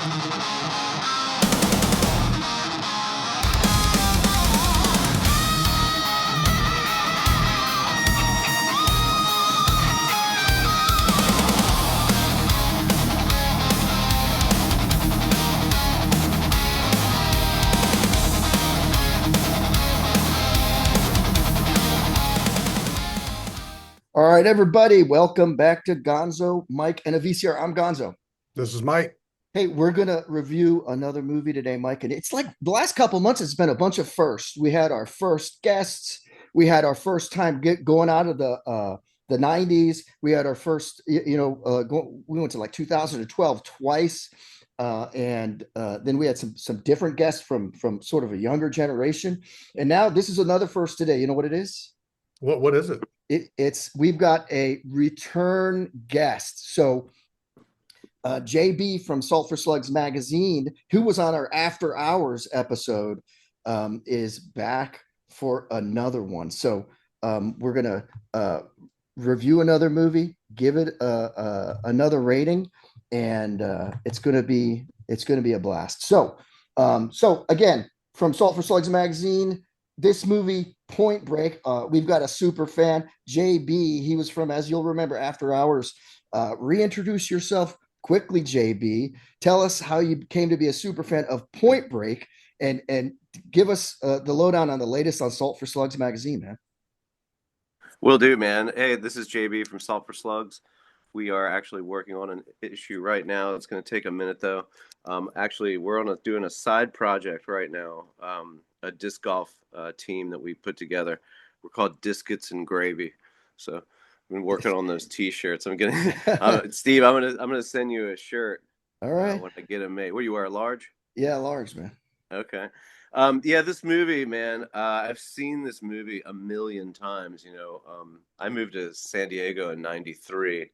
All right, everybody, welcome back to Gonzo, Mike, and a VCR. I'm Gonzo. This is Mike. Hey, we're gonna review another movie today, Mike, and it's like the last couple of months. It's been a bunch of firsts. We had our first guests. We had our first time going out of the '90s. We had our first, we went to like 2012 twice, and then we had some different guests from sort of a younger generation, and now this is another first today. You know what it is? What is it? It's we've got a return guest. So JB from Salt for Slugs Magazine, who was on our After Hours episode, is back for another one. So we're gonna review another movie, give it another rating, and it's gonna be a blast. So again, from Salt for Slugs Magazine, this movie, Point Break. We've got a super fan, JB. He was from, as you'll remember, After Hours. Reintroduce yourself quickly, JB. Tell us how you came to be a super fan of Point Break, and give us the lowdown on the latest on Salt for Slugs Magazine, man. Will do, man. Hey, this is JB from Salt for Slugs. We are actually working on an issue right now. It's going to take a minute, though. Actually, we're doing a side project right now, a disc golf team that we put together. We're called Discets and Gravy. So I've been working on those T-shirts. I'm gonna, Steve. I'm gonna send you a shirt. All right. When I get them made. What do you wear? A large? Yeah, large, man. Okay. Yeah, this movie, man. I've seen this movie a million times. I moved to San Diego in '93,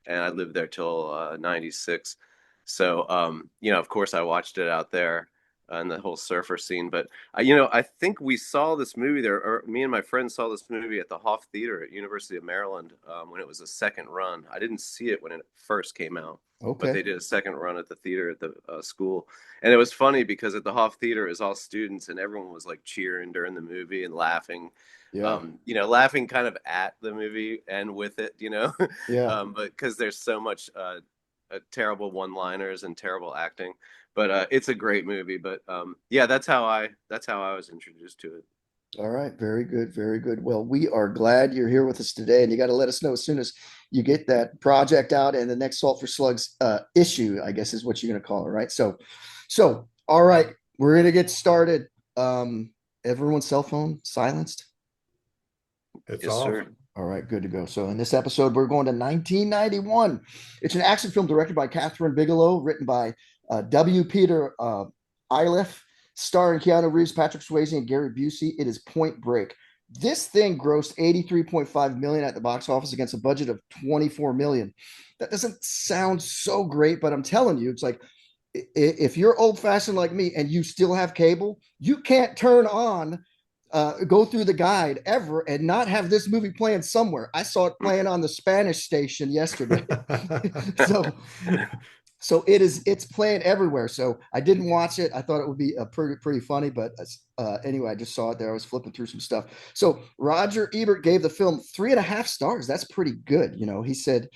and I lived there till '96. So, of course, I watched it out there and the whole surfer scene. But, I think we saw this movie there, or me and my friends saw this movie at the Hoff Theater at University of Maryland when it was a second run. I didn't see it when it first came out, but they did a second run at the theater at the school. And it was funny because at the Hoff Theater it was all students and everyone was like cheering during the movie and laughing. Yeah. Laughing kind of at the movie and with it, Yeah. but because there's so much terrible one-liners and terrible acting, but it's a great movie. But yeah, that's how I was introduced to it. All right, very good, very good. Well, we are glad you're here with us today, and you got to let us know as soon as you get that project out and the next Salt for Slugs issue, I guess is what you're going to call it, right? So, all right, we're going to get started. Everyone's cell phone silenced? It's Yes, off. sir. All right, good to go. So in this episode, we're going to 1991. It's an action film directed by Kathryn Bigelow, written by W. Peter Iliff, starring Keanu Reeves, Patrick Swayze, and Gary Busey. It is Point Break. This thing grossed 83.5 million at the box office against a budget of 24 million. That doesn't sound so great, but I'm telling you, it's like if you're old-fashioned like me and you still have cable, you can't turn on go through the guide ever and not have this movie playing somewhere. I saw it playing on the Spanish station yesterday. so it's playing everywhere. So I didn't watch it. I thought it would be pretty funny, but anyway, I just saw it there. I was flipping through some stuff. So Roger Ebert gave the film 3.5 stars. That's pretty good. He said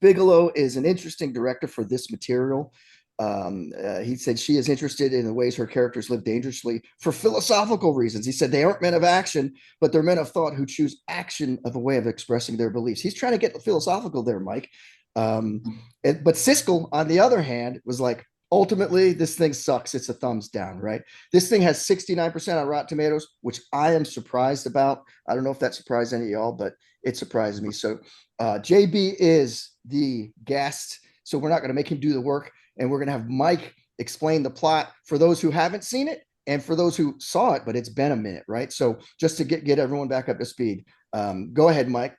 Bigelow is an interesting director for this material. He said she is interested in the ways her characters live dangerously for philosophical reasons. He said they aren't men of action, but they're men of thought who choose action of a way of expressing their beliefs. He's trying to get philosophical there, Mike. But Siskel, on the other hand, was like, ultimately, this thing sucks. It's a thumbs down, right? This thing has 69% on Rotten Tomatoes, which I am surprised about. I don't know if that surprised any of y'all, but it surprised me. So JB is the guest, so we're not going to make him do the work. And we're going to have Mike explain the plot for those who haven't seen it and for those who saw it, but it's been a minute, right? So just to get everyone back up to speed, go ahead, Mike.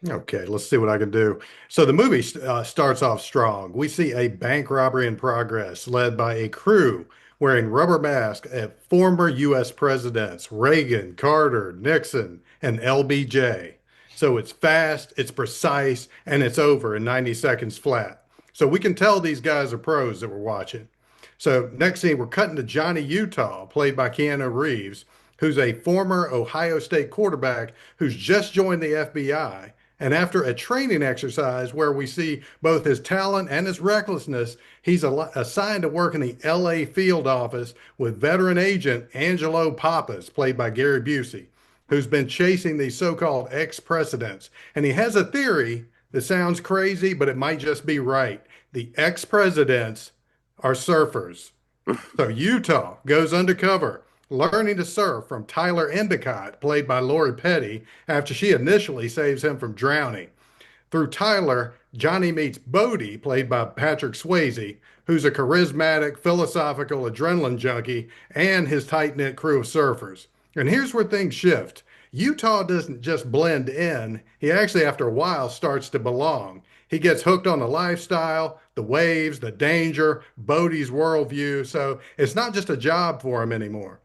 Okay, let's see what I can do. So the movie starts off strong. We see a bank robbery in progress led by a crew wearing rubber masks at former U.S. presidents Reagan, Carter, Nixon, and LBJ. So it's fast, it's precise, and it's over in 90 seconds flat. So we can tell these guys are pros that we're watching. So next scene, we're cutting to Johnny Utah, played by Keanu Reeves, who's a former Ohio State quarterback who's just joined the FBI. And after a training exercise where we see both his talent and his recklessness, he's assigned to work in the LA field office with veteran agent Angelo Pappas, played by Gary Busey, who's been chasing these so-called ex-presidents. And he has a theory that sounds crazy, but it might just be right. The ex-presidents are surfers. So Utah goes undercover, learning to surf from Tyler Endicott, played by Lori Petty, after she initially saves him from drowning. Through Tyler, Johnny meets Bodie, played by Patrick Swayze, who's a charismatic, philosophical adrenaline junkie, and his tight knit crew of surfers. And here's where things shift. Utah doesn't just blend in, he actually, after a while, starts to belong. He gets hooked on the lifestyle, the waves, the danger, Bodie's worldview. So it's not just a job for him anymore.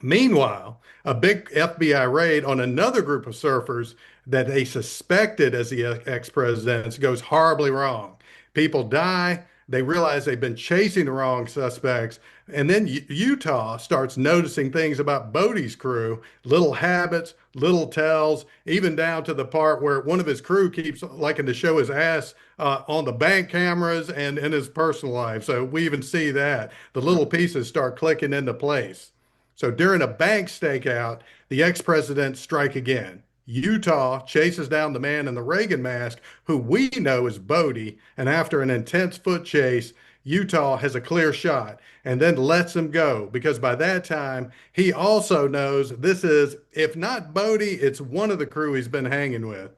Meanwhile, a big FBI raid on another group of surfers that they suspected as the ex-presidents goes horribly wrong. People die. They realize they've been chasing the wrong suspects. And then Utah starts noticing things about Bodie's crew, little habits, little tells, even down to the part where one of his crew keeps liking to show his ass on the bank cameras and in his personal life. So we even see that. The little pieces start clicking into place. So during a bank stakeout, the ex-presidents strike again. Utah chases down the man in the Reagan mask, who we know is Bodie, and after an intense foot chase, Utah has a clear shot and then lets him go because by that time, he also knows this is, if not Bodie, it's one of the crew he's been hanging with.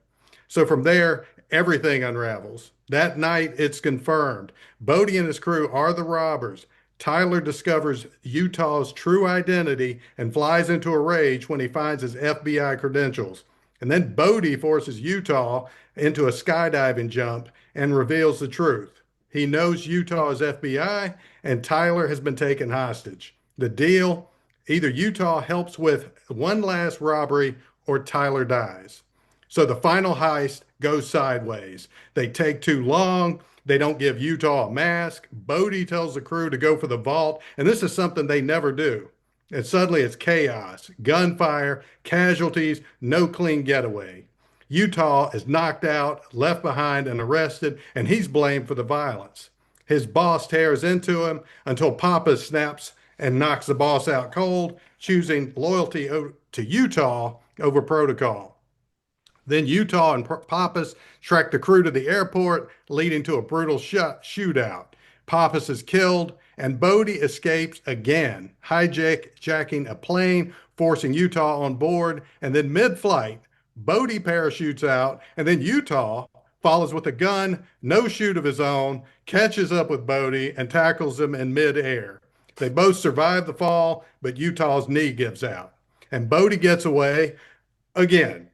So from there, everything unravels. That night, it's confirmed. Bodie and his crew are the robbers. Tyler discovers Utah's true identity and flies into a rage when he finds his FBI credentials. And then Bodie forces Utah into a skydiving jump and reveals the truth. He knows Utah is FBI and Tyler has been taken hostage. The deal, either Utah helps with one last robbery or Tyler dies. So the final heist goes sideways. They take too long. They don't give Utah a mask. Bodie tells the crew to go for the vault, and this is something they never do. And suddenly it's chaos, gunfire, casualties, no clean getaway. Utah is knocked out, left behind, and arrested, and he's blamed for the violence. His boss tears into him until Papa snaps and knocks the boss out cold, choosing loyalty to Utah over protocol. Then Utah and Pappas track the crew to the airport, leading to a brutal shootout. Pappas is killed, and Bodie escapes again, hijacking a plane, forcing Utah on board, and then mid-flight, Bodie parachutes out, and then Utah follows with a gun, no shoot of his own, catches up with Bodie, and tackles him in mid-air. They both survive the fall, but Utah's knee gives out. And Bodie gets away again.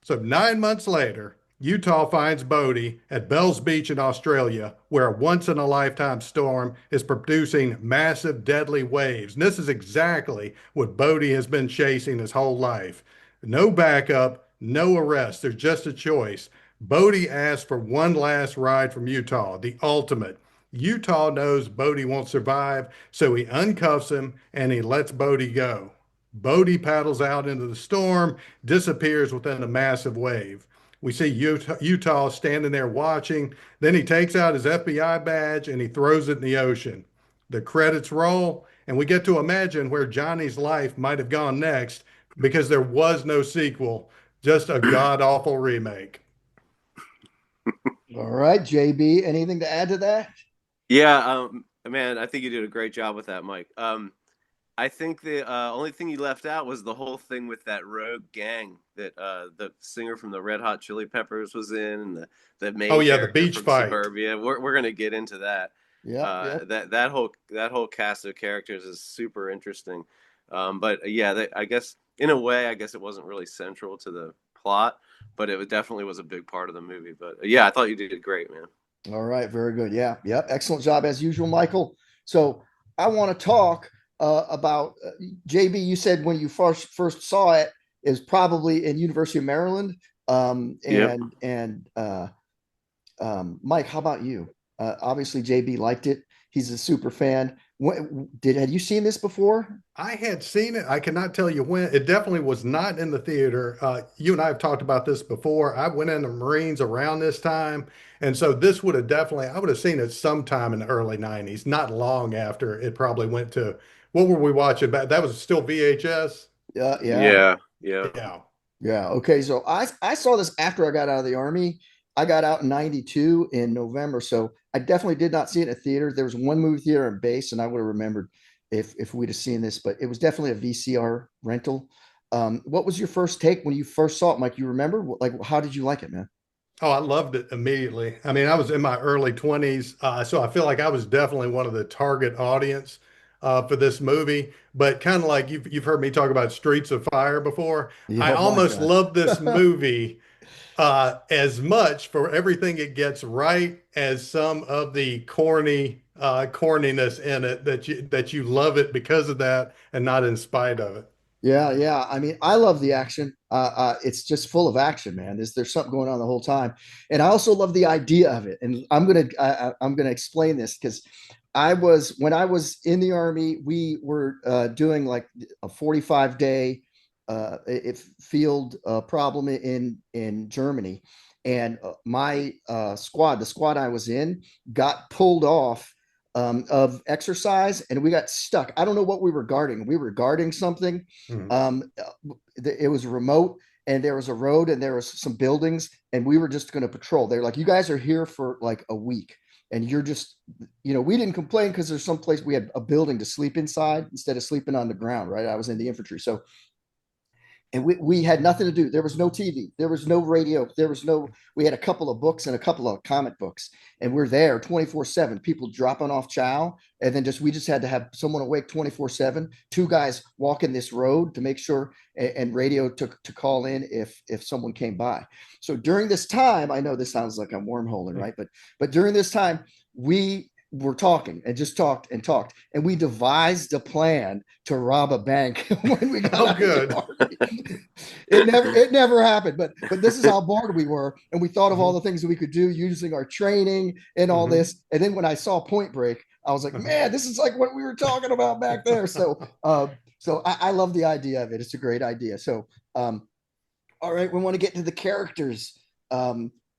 So 9 months later, Utah finds Bodie at Bells Beach in Australia, where a once-in-a-lifetime storm is producing massive, deadly waves. And this is exactly what Bodie has been chasing his whole life. No backup, no arrest. There's just a choice. Bodie asks for one last ride from Utah, the ultimate. Utah knows Bodie won't survive, so he uncuffs him and he lets Bodie go. Bodie paddles out into the storm, disappears within a massive wave. We see Utah standing there watching. Then he takes out his FBI badge and he throws it in the ocean. The credits roll, and we get to imagine where Johnny's life might have gone next because there was no sequel, just a god-awful remake. All right, JB, anything to add to that? Yeah, man, I think you did a great job with that, Mike. I think the only thing you left out was the whole thing with that rogue gang that the singer from the Red Hot Chili Peppers was in, and the main the beach from fight. Suburbia. We're gonna get into that. Yeah. That whole cast of characters is super interesting. But yeah, I guess in a way, I guess it wasn't really central to the plot, but it definitely was a big part of the movie. But yeah, I thought you did great, man. All right, very good. Yeah, excellent job as usual, Michael. So I want to talk about JB. You said when you first saw it is probably in University of Maryland. Mike, how about you? Obviously, JB liked it. He's a super fan. Had you seen this before? I had seen it. I cannot tell you when. It definitely was not in the theater. You and I have talked about this before. I went in the Marines around this time. And so this would have definitely, I would have seen it sometime in the early 90s, not long after it probably went to, what were we watching back? That was still VHS. Yeah. Yeah, yeah. Yeah. Yeah. Okay. So I saw this after I got out of the army. I got out in '92 in November, so I definitely did not see it in a theater. There was one movie theater in base, and I would have remembered if we'd have seen this, but it was definitely a VCR rental. What was your first take when you first saw it, Mike? You remember? Like, how did you like it, man? Oh, I loved it immediately. I mean, I was in my early 20s, so I feel like I was definitely one of the target audience for this movie. But kind of like you've heard me talk about Streets of Fire before. I Yeah. Oh my almost God. love this movie as much for everything it gets right as some of the corniness in it that you love it because of that and not in spite of it. Yeah, yeah. I mean, I love the action. It's just full of action, man. There's something going on the whole time, and I also love the idea of it. And I'm gonna explain this because when I was in the army, we were doing like a 45 day field problem in Germany, and my the squad I was in, got pulled off of exercise, and we got stuck. I don't know what we were guarding. We were guarding something. Mhm. It was remote, and there was a road, and there was some buildings, and we were just going to patrol. They're like, you guys are here for like a week, and you're just, we didn't complain because there's some place we had a building to sleep inside instead of sleeping on the ground. Right, I was in the infantry, so and we had nothing to do. There was no TV, there was no radio, we had a couple of books and a couple of comic books, and we're there 24/7, people dropping off chow, and then we just had to have someone awake 24/7, two guys walking this road to make sure, and radio to call in if someone came by. So during this time, I know this sounds like I'm wormholing, right? But during this time, we were talking and just talked and talked, and we devised a plan to rob a bank when we got Oh, out of the good. army. It never happened, but this is how bored we were, and we thought of all Mhm. the things that we could do using our training and all Mhm. this. And then when I saw Point Break, I was like, Uh-huh. man, this is like what we were talking about back there. So I love the idea of it. It's a great idea. So all right, we want to get to the characters.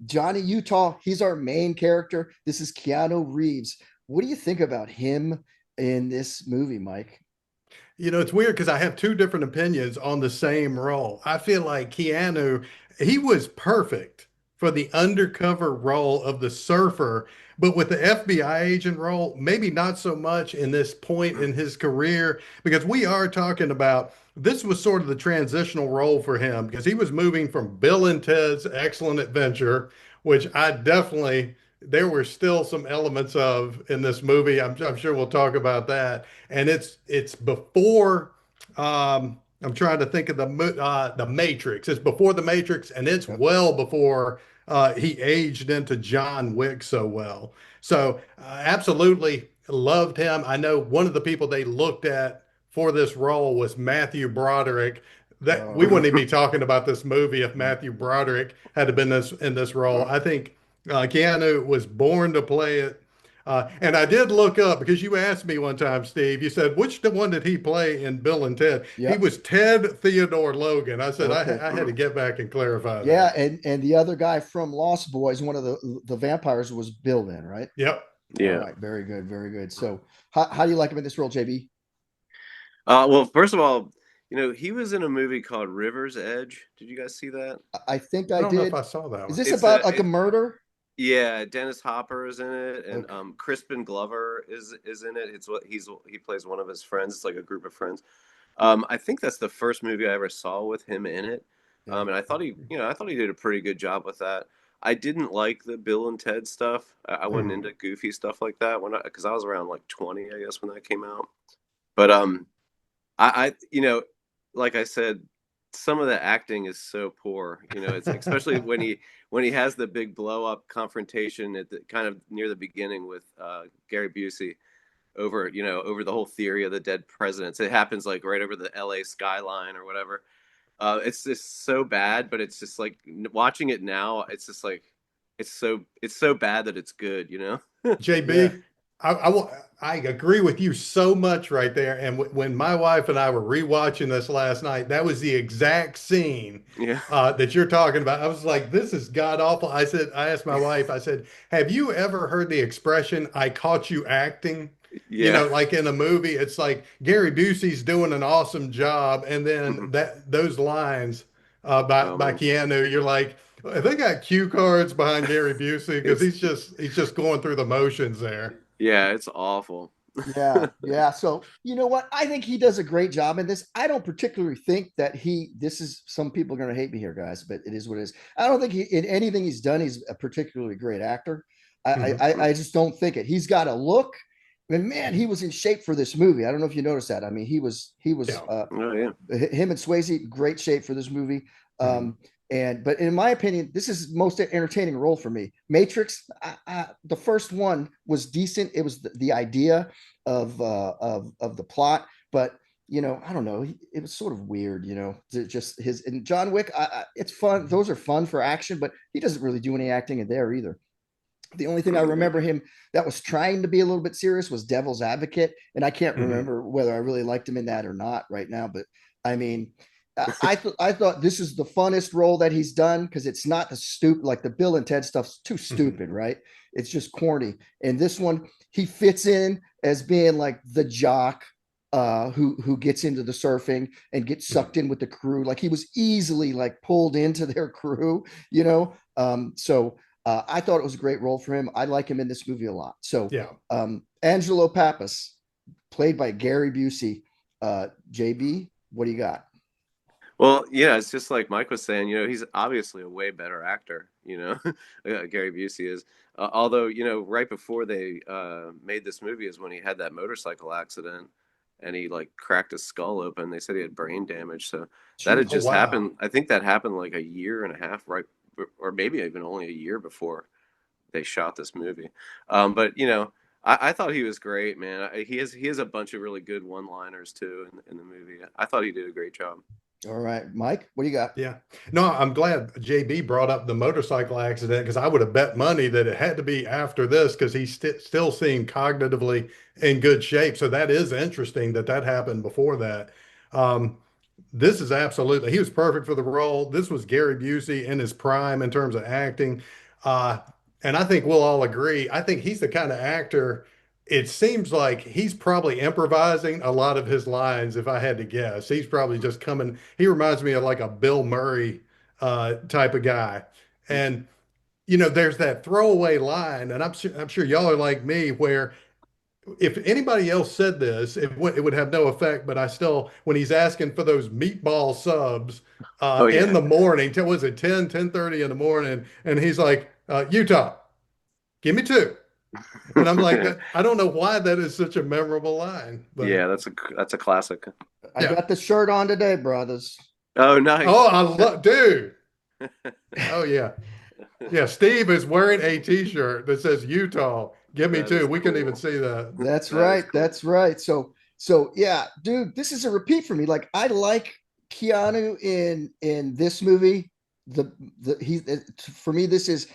Johnny Utah, he's our main character. This is Keanu Reeves. What do you think about him in this movie, Mike? It's weird because I have two different opinions on the same role. I feel like Keanu, he was perfect for the undercover role of the surfer, but with the FBI agent role, maybe not so much in this point in his career, because we are talking about this was sort of the transitional role for him because he was moving from Bill and Ted's Excellent Adventure, which there were still some elements of in this movie. I'm sure we'll talk about that, and it's before. I'm trying to think of the Matrix. It's before the Matrix, and it's Yep. well before he aged into John Wick so well. So absolutely loved him. I know one of the people they looked at for this role was Matthew Broderick. That we Oh, wouldn't even be talking about this movie if Matthew Broderick had been in this role. I think Keanu was born to play it. And I did look up because you asked me one time, Steve. You said which one did he play in Bill and Ted? He yep. was Ted Theodore Logan. I said Okay. I had to get back and clarify Yeah, that. and the other guy from Lost Boys, one of the vampires, was Bill then, right? Yep. All Yeah. right, very good, very good. So how do you like him in this role, JB? Well, first of all, he was in a movie called River's Edge. Did you guys see that? I think I I don't know if did. I saw that Is one. this It's about a like a it, murder? Yeah, Dennis Hopper is in it, and Okay. Crispin Glover is in it. He plays one of his friends. It's like a group of friends. I think that's the first movie I ever saw with him in it. Yeah. And I thought he did a pretty good job with that. I didn't like the Bill and Ted stuff. I wasn't Mhm. into goofy stuff like that because I was around like 20, I guess, when that came out. But like I said, some of the acting is so poor. It's especially when he has the big blow up confrontation at the kind of near the beginning with Gary Busey over the whole theory of the dead presidents. It happens like right over the L.A. skyline or whatever. It's just so bad, but it's just like watching it now. It's just like it's so bad that it's good, you know? Yeah. JB, I agree with you so much right there. And when my wife and I were rewatching this last night, that was the exact scene Yeah. that you're talking about. I was like, this is god awful. I asked my wife, I said, have you ever heard the expression, I caught you acting? You Yeah. know, like in a movie, it's like Gary Busey's doing an awesome job, and then Mhm. those lines by Oh man. Keanu, you're like, they got cue cards behind Gary Busey because It's he's just going through the motions there. yeah, it's awful. Yeah, yeah. So you know what? I think he does a great job in this. I don't particularly think that this is some people are going to hate me here, guys, but it is what it is. I don't think in anything he's done, he's a particularly great actor. Mhm. I just don't think it. He's got a look, and man, he was in shape for this movie. I don't know if you noticed that. I mean, he was Yeah. Oh yeah. him and Swayze, great shape for this movie. Mhm. But in my opinion, this is most entertaining role for me. Matrix, the first one was decent. It was the idea of the plot, but I don't know. It was sort of weird, just his and John Wick. It's fun. Those are fun for action, but he doesn't really do any acting in there either. The only thing I remember him that was trying to be a little bit serious was Devil's Advocate, and I can't Mhm. remember whether I really liked him in that or not right now. But I mean, I thought this is the funnest role that he's done because it's not the stupid like the Bill and Ted stuff's too Mhm. stupid, right? It's just corny. And this one, he fits in as being like the jock who gets into the surfing and gets sucked Mhm. in with the crew. Like he was easily like pulled into their crew, you know. So I thought it was a great role for him. I like him in this movie a lot. So Yeah. Angelo Pappas, played by Gary Busey. JB, what do you got? Well, yeah, it's just like Mike was saying, he's obviously a way better actor, Gary Busey is. Although, right before they made this movie is when he had that motorcycle accident and he like cracked his skull open. They said he had brain damage. So that had Jeez. Oh just wow. happened. I think that happened like a year and a half, right? Or maybe even only a year before they shot this movie. But, I thought he was great, man. He has a bunch of really good one-liners too in the movie. I thought he did a great job. All right, Mike, what do you got? Yeah. No, I'm glad JB brought up the motorcycle accident because I would have bet money that it had to be after this because he still seemed cognitively in good shape. So that is interesting that that happened before that. Um, this is absolutely, he was perfect for the role. This was Gary Busey in his prime in terms of acting. Uh, and I think we'll all agree. I think he's the kind of actor, it seems like he's probably improvising a lot of his lines, if I had to guess. He's probably just coming, he reminds me of like a Bill Murray type of guy. And, there's that throwaway line, and I'm sure y'all are like me, where if anybody else said this, it would have no effect. But I still, when he's asking for those meatball subs Oh in yeah. the morning, was it 10:30 in the morning? And he's like, Utah, give me two. And I'm like, I don't know why that is such a memorable line, but Yeah, that's a classic. I yeah. got the shirt on today, brothers. Oh, Oh, nice. I love, dude. Oh yeah. Yeah. Steve is wearing a t-shirt that says Utah, give me That two. is We couldn't even cool. see that. That's That is right. cool. That's right. So yeah, dude, this is a repeat for me. Like I like Keanu in this movie. The he For me, this is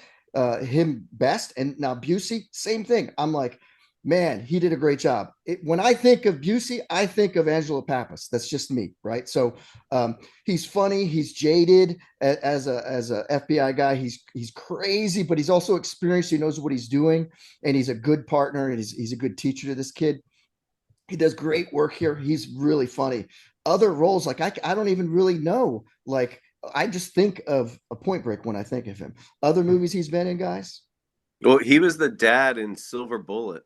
him best. And now Busey, same thing. I'm like, man, he did a great job. When I think of Busey, I think of Angela Pappas. That's just me, right? So he's funny. He's jaded as a FBI guy. He's crazy, but he's also experienced. He knows what he's doing, and he's a good partner, and he's a good teacher to this kid. He does great work here. He's really funny. Other roles, like I don't even really know. Like I just think of a Point Break when I think of him. Other movies he's been in, guys. Well, he was the dad in Silver Bullet.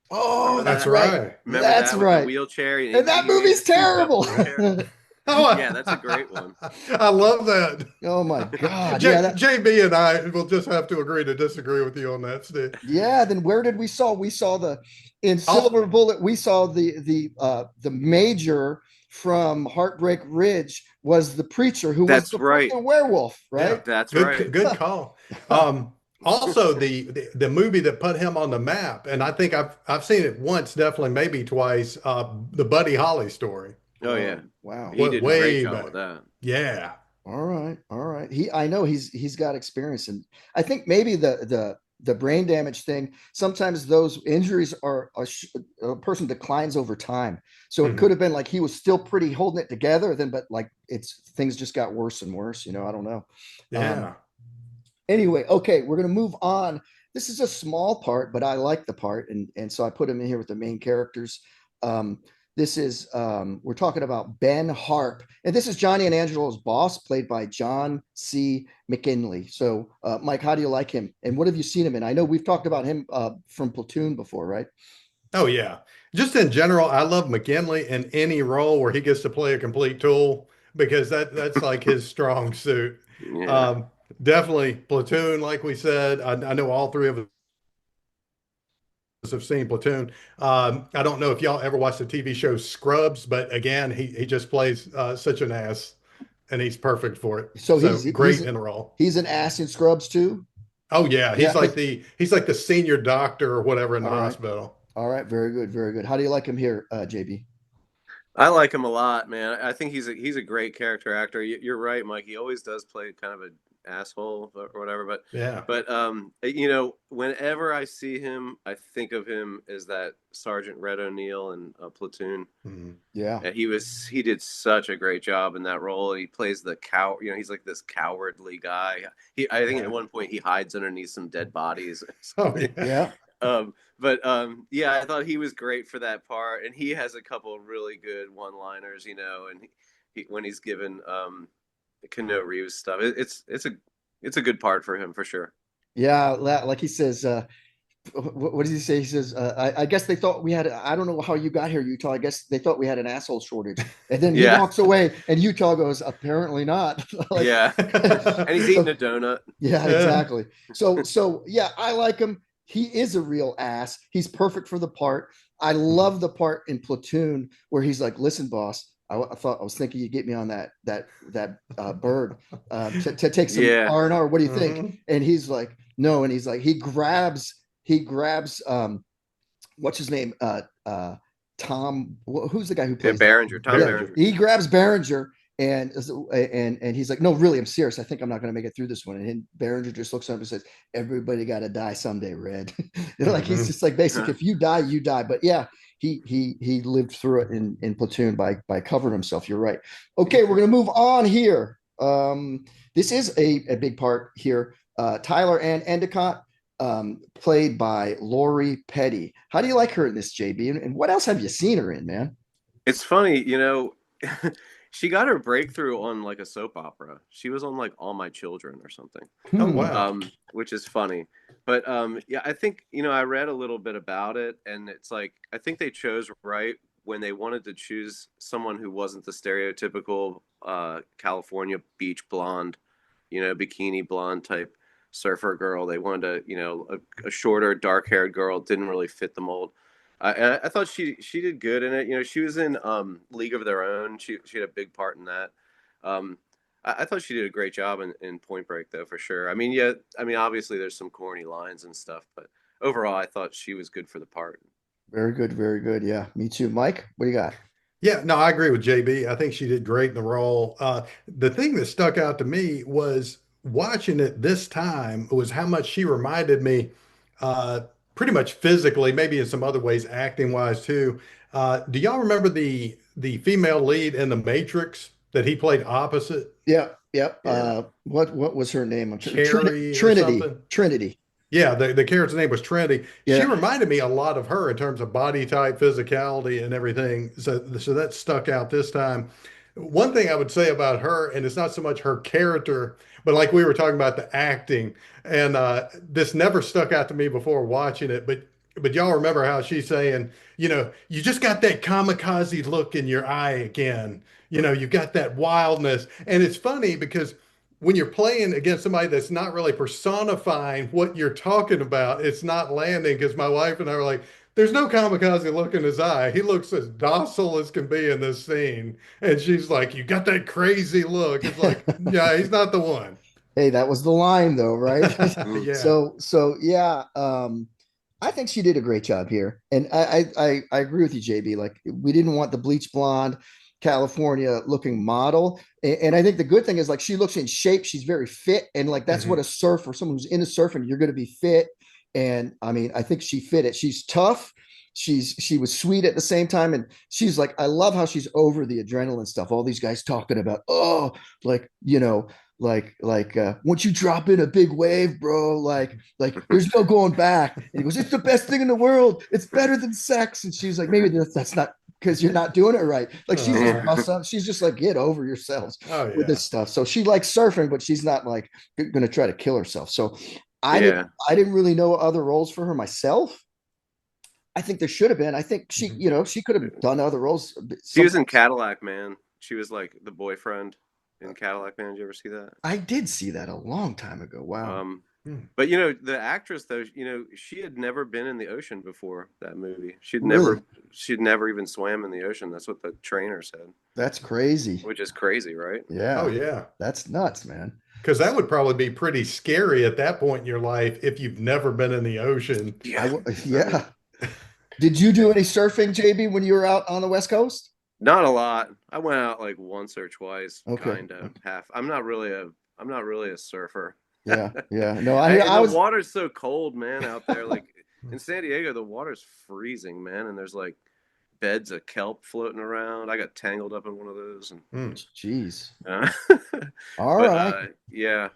Oh, Remember that's That's that? right. right. Remember That's that with the right. wheelchair? And He that made movie's the souped up terrible. wheelchair. Oh, Yeah, that's a great one. I love that. Oh my God. Yeah, that JB and I will just have to agree to disagree with you on that, Steve. yeah, then where did we saw the in Oh, Silver Bullet, we saw the major from Heartbreak Ridge was the preacher who was That's the right. freaking werewolf, yeah, right? That's right. good call. Also, the movie that put him on the map, and I think I've seen it once, definitely maybe twice. The Buddy Holly story, Oh yeah. Oh, wow. He what did a great way job with back. that. Yeah, All right, all right. I know he's got experience, and I think maybe the brain damage thing. Sometimes those injuries are a person declines over time. So it could Mhm. have been like he was still pretty holding it together, then but like it's things just got worse and worse. I don't know. Um, Yeah. anyway, okay, we're gonna move on. This is a small part, but I like the part, and so I put him in here with the main characters. Um, this is we're talking about Ben Harp, and this is Johnny and Angelo's boss, played by John C. McGinley. So, Mike, how do you like him, and what have you seen him in? I know we've talked about him from Platoon before, right? Oh yeah. Just in general, I love McKinley in any role where he gets to play a complete tool because that's like his strong suit. Yeah. Um, Definitely Platoon, like we said. I know all three of us have seen Platoon. I don't know if y'all ever watched the TV show Scrubs, but again, he just plays such an ass, and he's perfect for it. So So he's great in a role. he's an ass in Scrubs too. Oh yeah, Yeah, because he's like the senior doctor or whatever in the all right, hospital. all right, very good, very good. How do you like him here, JB? I like him a lot, man. I think he's a great character actor. You're right, Mike. He always does play kind of an asshole or whatever. But Yeah. whenever I see him, I think of him as that Sergeant Red O'Neill in Platoon. Mhm. Yeah, And he did such a great job in that role. He plays the cow. He's like this cowardly guy. I think at Yeah. one point he hides underneath some dead bodies. Or Oh something. yeah. yeah. But yeah, I thought he was great for that part, and he has a couple of really good one-liners, and when he's given Keanu Reeves stuff, it's a good part for him for sure. Yeah, like he says, what does he say? He says, I guess they thought we had, I don't know how you got here, Utah. I guess they thought we had an asshole shortage. And then he Yeah, walks away and Utah goes, apparently not. Like, yeah, and he's eating so a donut. yeah, Yeah. exactly. So yeah, I like him. He is a real ass. He's perfect for the part. I Mhm. love the part in Platoon where he's like, "Listen, boss, I thought I was thinking you'd get me on that bird to take some Yeah, R&R. What do you think?" Mhm. And he's like, "No," and he's like, he grabs what's his name? Tom. Who's the guy who yeah, plays that? Behringer, Tom Yeah, Behringer. Behringer. he grabs Behringer and he's like, no, really, I'm serious. I think I'm not going to make it through this one. And Behringer just looks up and says, "Everybody got to die someday, Red." Like he's Mhm. just like, basic. If you die, you die. But yeah, he lived through it in Platoon by covering himself. You're right. Okay, we're going to move on here. This is a big part here. Tyler Ann Endicott, played by Lori Petty. How do you like her in this, JB? And what else have you seen her in, man? It's funny, she got her breakthrough on like a soap opera. She was on like All My Children or something, Oh Hmm. wow. which is funny. But yeah, I think I read a little bit about it, and it's like I think they chose right when they wanted to choose someone who wasn't the stereotypical California beach blonde, bikini blonde type surfer girl. They wanted a shorter, dark-haired girl. Didn't really fit the mold. I thought she did good in it. She was in League of Their Own. She had a big part in that. Um, I thought she did a great job in Point Break, though, for sure. I mean, yeah, I mean, obviously there's some corny lines and stuff, but overall, I thought she was good for the part. Very good, very good. Yeah, me too. Mike, what do you got? Yeah, no, I agree with JB. I think she did great in the role. The thing that stuck out to me was watching it this time was how much she reminded me, uh, pretty much physically, maybe in some other ways, acting wise too. Do y'all remember the female lead in The Matrix that he played opposite? Yeah, yep. Yeah, What was her name? Carrie or Trinity. something. Trinity. Yeah, the character's name was Trinity. She Yeah. reminded me a lot of her in terms of body type, physicality, and everything. So that stuck out this time. One thing I would say about her, and it's not so much her character, but like we were talking about the acting, and this never stuck out to me before watching it, but y'all remember how she's saying, you just got that kamikaze look in your eye again. You got that wildness, and it's funny because when you're playing against somebody that's not really personifying what you're talking about, it's not landing because my wife and I were like, there's no kamikaze look in his eye. He looks as docile as can be in this scene. And she's like, you got that crazy look. It's like, yeah, he's not the one. Hey, that was the line though, right? Mm. Yeah. So yeah, I think she did a great job here, and I agree with you, JB. Like we didn't want the bleach blonde. California looking model. And I think the good thing is, like, she looks in shape. She's very fit. And like, that's what a surfer, someone who's into surfing, you're going to be fit. And I mean, I think she fit it. She's tough. She was sweet at the same time. And she's like, I love how she's over the adrenaline stuff. All these guys talking about, oh, like, once you drop in a big wave, bro, like there's no going back. And he goes, it's the best thing in the world. It's better than sex. And she's like, maybe that's not because you're not doing it right. Like, she's just she's just like, get over yourselves with this stuff. So she likes surfing, but she's not like going to try to kill herself. So I didn't really know other roles for her myself. I think there should have been. I think she, she could have done other roles. She was in Cadillac Man. She was like the boyfriend in Cadillac Man. Did you ever see that? I did see that a long time ago. Wow. But the actress though, she had never been in the ocean before that movie. She'd never even swam in the ocean. That's what the trainer said. That's crazy. Which is crazy, right? Yeah. Oh yeah. That's nuts, man. Because that would probably be pretty scary at that point in your life if you've never been in the ocean. Yeah. Did you do any surfing, JB, when you were out on the West Coast? Not a lot. I went out like once or twice, Okay. kind of half. I'm not really a surfer. Yeah. No, the water's so cold, man, out there. Like in San Diego, the water's freezing, man, and there's like beds of kelp floating around. I got tangled up in one of those. And jeez. All right. Yeah.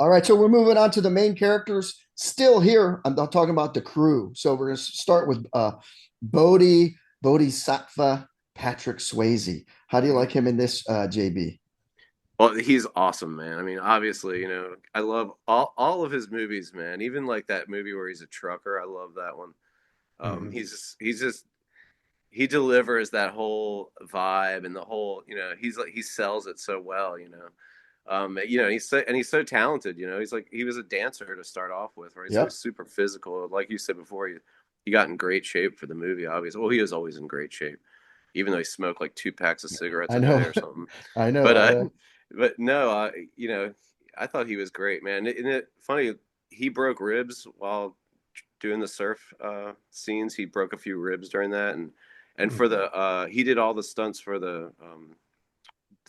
All right, so we're moving on to the main characters. Still here, I'm not talking about the crew. So we're going to start with Bodhisattva Patrick Swayze. How do you like him in this, JB? Well, he's awesome, man. I mean, obviously, I love all of his movies, man. Even like that movie where he's a trucker. I love that one. He delivers that whole vibe and the whole, he sells it so well, he's so talented, he was a dancer to start off with, right? So he's super physical. Like you said before, he got in great shape for the movie, obviously. Well, he was always in great shape, even though he smoked like 2 packs of cigarettes a day or something. I know. But no, I thought he was great, man. Isn't it funny? He broke ribs while doing the surf scenes. He broke a few ribs during that, and for the he did all the stunts for the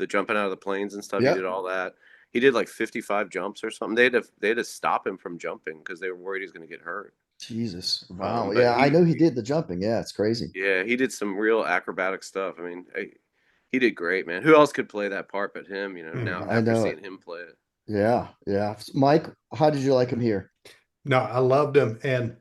jumping out of the planes and stuff. He did all that. He did like 55 jumps or something. They had to stop him from jumping because they were worried he was going to get hurt. Jesus. Wow. I know he did the jumping. Yeah, it's crazy. Yeah, he did some real acrobatic stuff. I mean, he did great, man. Who else could play that part but him, now after seeing him play it. Yeah. Mike, how did you like him here? No, I loved him. And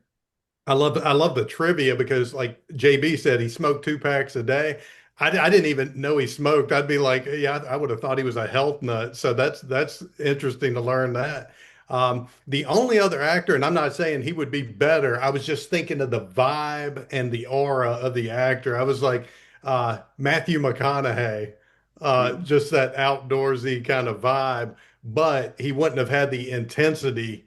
I love the trivia because, like JB said, he smoked 2 packs a day. I didn't even know he smoked. I'd be like, yeah, I would have thought he was a health nut. So that's interesting to learn that. The only other actor, and I'm not saying he would be better, I was just thinking of the vibe and the aura of the actor. I was like, Matthew McConaughey, just that outdoorsy kind of vibe, but he wouldn't have had the intensity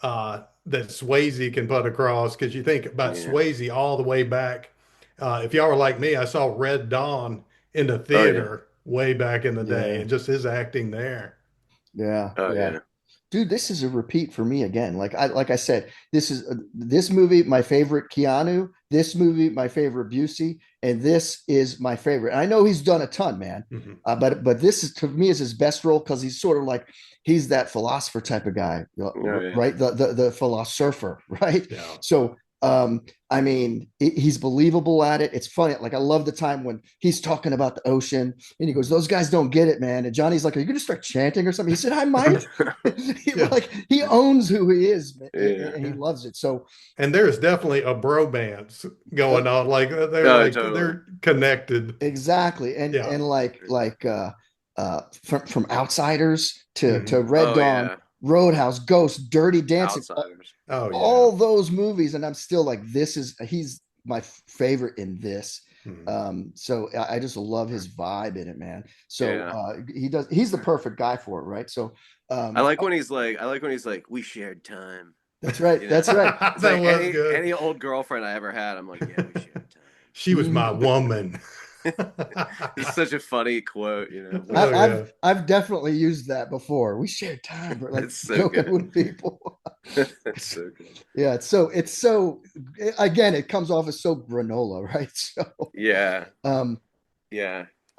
that Swayze can put across. Because you think about Swayze all the way back. If y'all were like me, I saw Red Dawn in the theater way back in the day, and just his acting there. Yeah. Dude, this is a repeat for me again. Like I said, this movie, my favorite Keanu, this movie, my favorite Busey, and this is my favorite. And I know he's done a ton, man. But this is, to me, is his best role because he's sort of like, he's that philosopher type of guy, right? The philosopher, right? Yeah. So I mean, he's believable at it. It's funny. Like, I love the time when he's talking about the ocean and he goes, those guys don't get it, man. And Johnny's like, are you going to start chanting or something? He said, I might. Like, he owns who he is, and he loves it. So, and there's definitely a bromance going on. Like they're connected. Exactly. And from Outsiders to Red Dawn, Roadhouse, Ghost, Dirty Dancing. All those movies, and I'm still like, he's my favorite in this. So I just love his vibe in it, man. So he's the perfect guy for it, right? So I like when he's like, we shared time. That's right. That's right. Like any old girlfriend I ever had, I'm like, yeah, we shared time. She was my woman. It's such a funny quote, I've definitely used that before. We shared time, like joking with people. It's so good. Yeah, it's so again, it comes off as so granola, right? So yeah.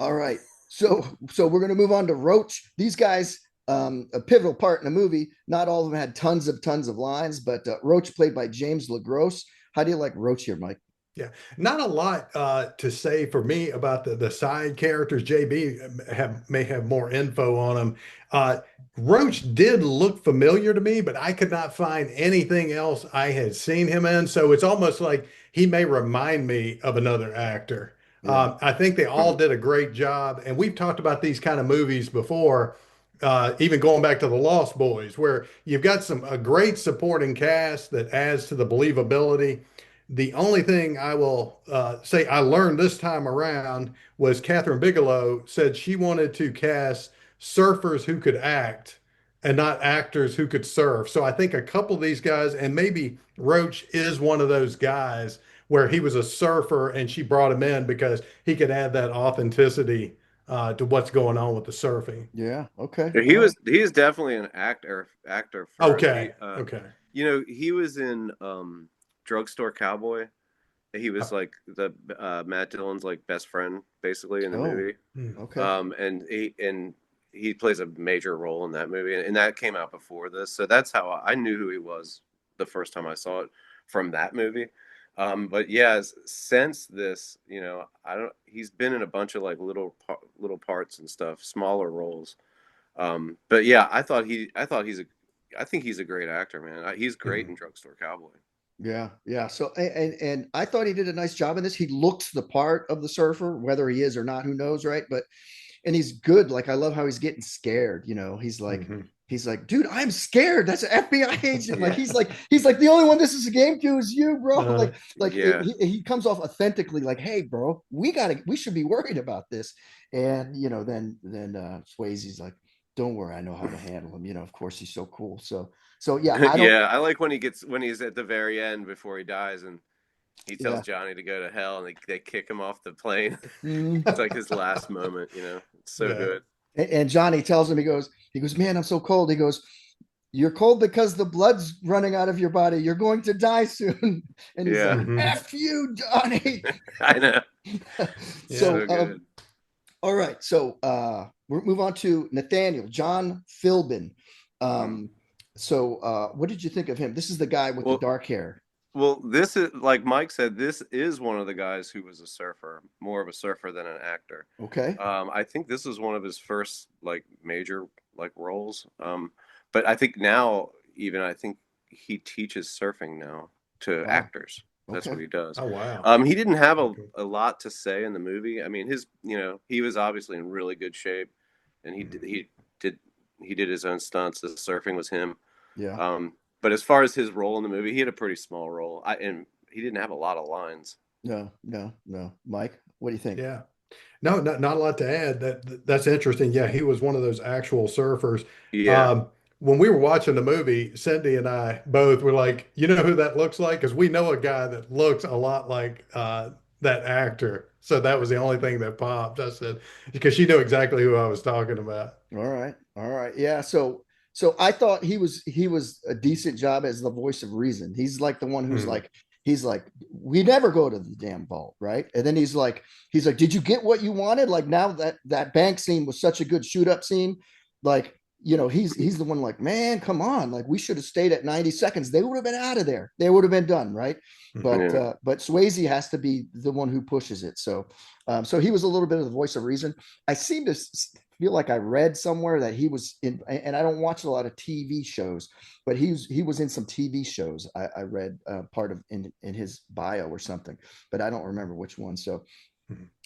All right. So we're going to move on to Roach. These guys, a pivotal part in the movie. Not all of them had tons of lines, but Roach, played by James LaGrosse. How do you like Roach here, Mike? Yeah, not a lot to say for me about the side characters. JB may have more info on them. Uh, Roach did look familiar to me, but I could not find anything else I had seen him in. So it's almost like he may remind me of another actor. Yeah. I think they all did a great job, and we've talked about these kind of movies before. Even going back to the Lost Boys, where you've got a great supporting cast that adds to the believability. The only thing I will say I learned this time around was Kathryn Bigelow said she wanted to cast surfers who could act and not actors who could surf. So I think a couple of these guys, and maybe Roach is one of those guys where he was a surfer and she brought him in because he could add that authenticity to what's going on with the surfing. Yeah. Okay. He All right. was he's definitely an actor first. Okay. Okay. He was in Drugstore Cowboy. He was like the Matt Dillon's like best friend basically in the Oh, movie. okay. And he plays a major role in that movie, and that came out before this, so that's how I knew who he was the first time I saw it from that movie. But yeah, since this, I don't. He's been in a bunch of like little parts and stuff, smaller roles. But yeah, I think he's a great actor, man. He's great in Drugstore Cowboy. Yeah, yeah. So and I thought he did a nice job in this. He looks the part of the surfer, whether he is or not, who knows, right? But and he's good. Like I love how he's getting scared. Mm-hmm. He's like, dude, I'm scared. That's an FBI agent. Like Yeah. he's like the only one this is a game to is you, bro. Yeah. He comes off authentically like, hey, bro, we should be worried about this. And then Swayze's like, don't worry, I know how to handle him. Of course he's so cool. So yeah, I don't. Yeah, I like when he's at the very end before he dies and he tells Yeah. Johnny to go to hell and they kick him off the plane. Mhm. It's like his last moment, It's so Yeah. good. And Johnny tells him, he goes, man, I'm so cold. He goes, you're cold because the blood's running out of your body. You're going to die soon. And he's like, Yeah. Mm-hmm. F you, Johnny. I know. So, So good. all right. So we'll move on to Nathaniel, John Philbin. What did you think of him? This is the guy with the dark hair. Well, this is like Mike said, this is one of the guys who was a surfer, more of a surfer than an actor. Okay. I think this is one of his first like major like roles. But I think now I think he teaches surfing now to Wow. actors. That's Okay. what he does. Oh, wow. He didn't have Okay. a lot to say in the movie. I mean, he was obviously in really good shape, and he did his own stunts. The surfing was him. Yeah. But as far as his role in the movie, he had a pretty small role. And he didn't have a lot of lines. No. Mike, what do you think? Yeah. No, not a lot to add. That's interesting. Yeah, he was one of those actual surfers. Yeah. When we were watching the movie, Cindy and I both were like, you know who that looks like? Because we know a guy that looks a lot like that actor. So that was the only thing that popped. I said, because she knew exactly who I was talking about. All right. Yeah. So I thought he was a decent job as the voice of reason. He's like the one who's Hmm. he's like, we never go to the damn vault, right? And then he's like, did you get what you wanted? Like now that bank scene was such a good shoot up scene. Like, he's the one like, man, come on. Like we should have stayed at 90 seconds. They would have been out of there. They would have been done, right? But Yeah. but Swayze has to be the one who pushes it. So he was a little bit of the voice of reason. I seem to feel like I read somewhere that he was in, and I don't watch a lot of TV shows, but he was in some TV shows. I read part of in his bio or something, but I don't remember which one. So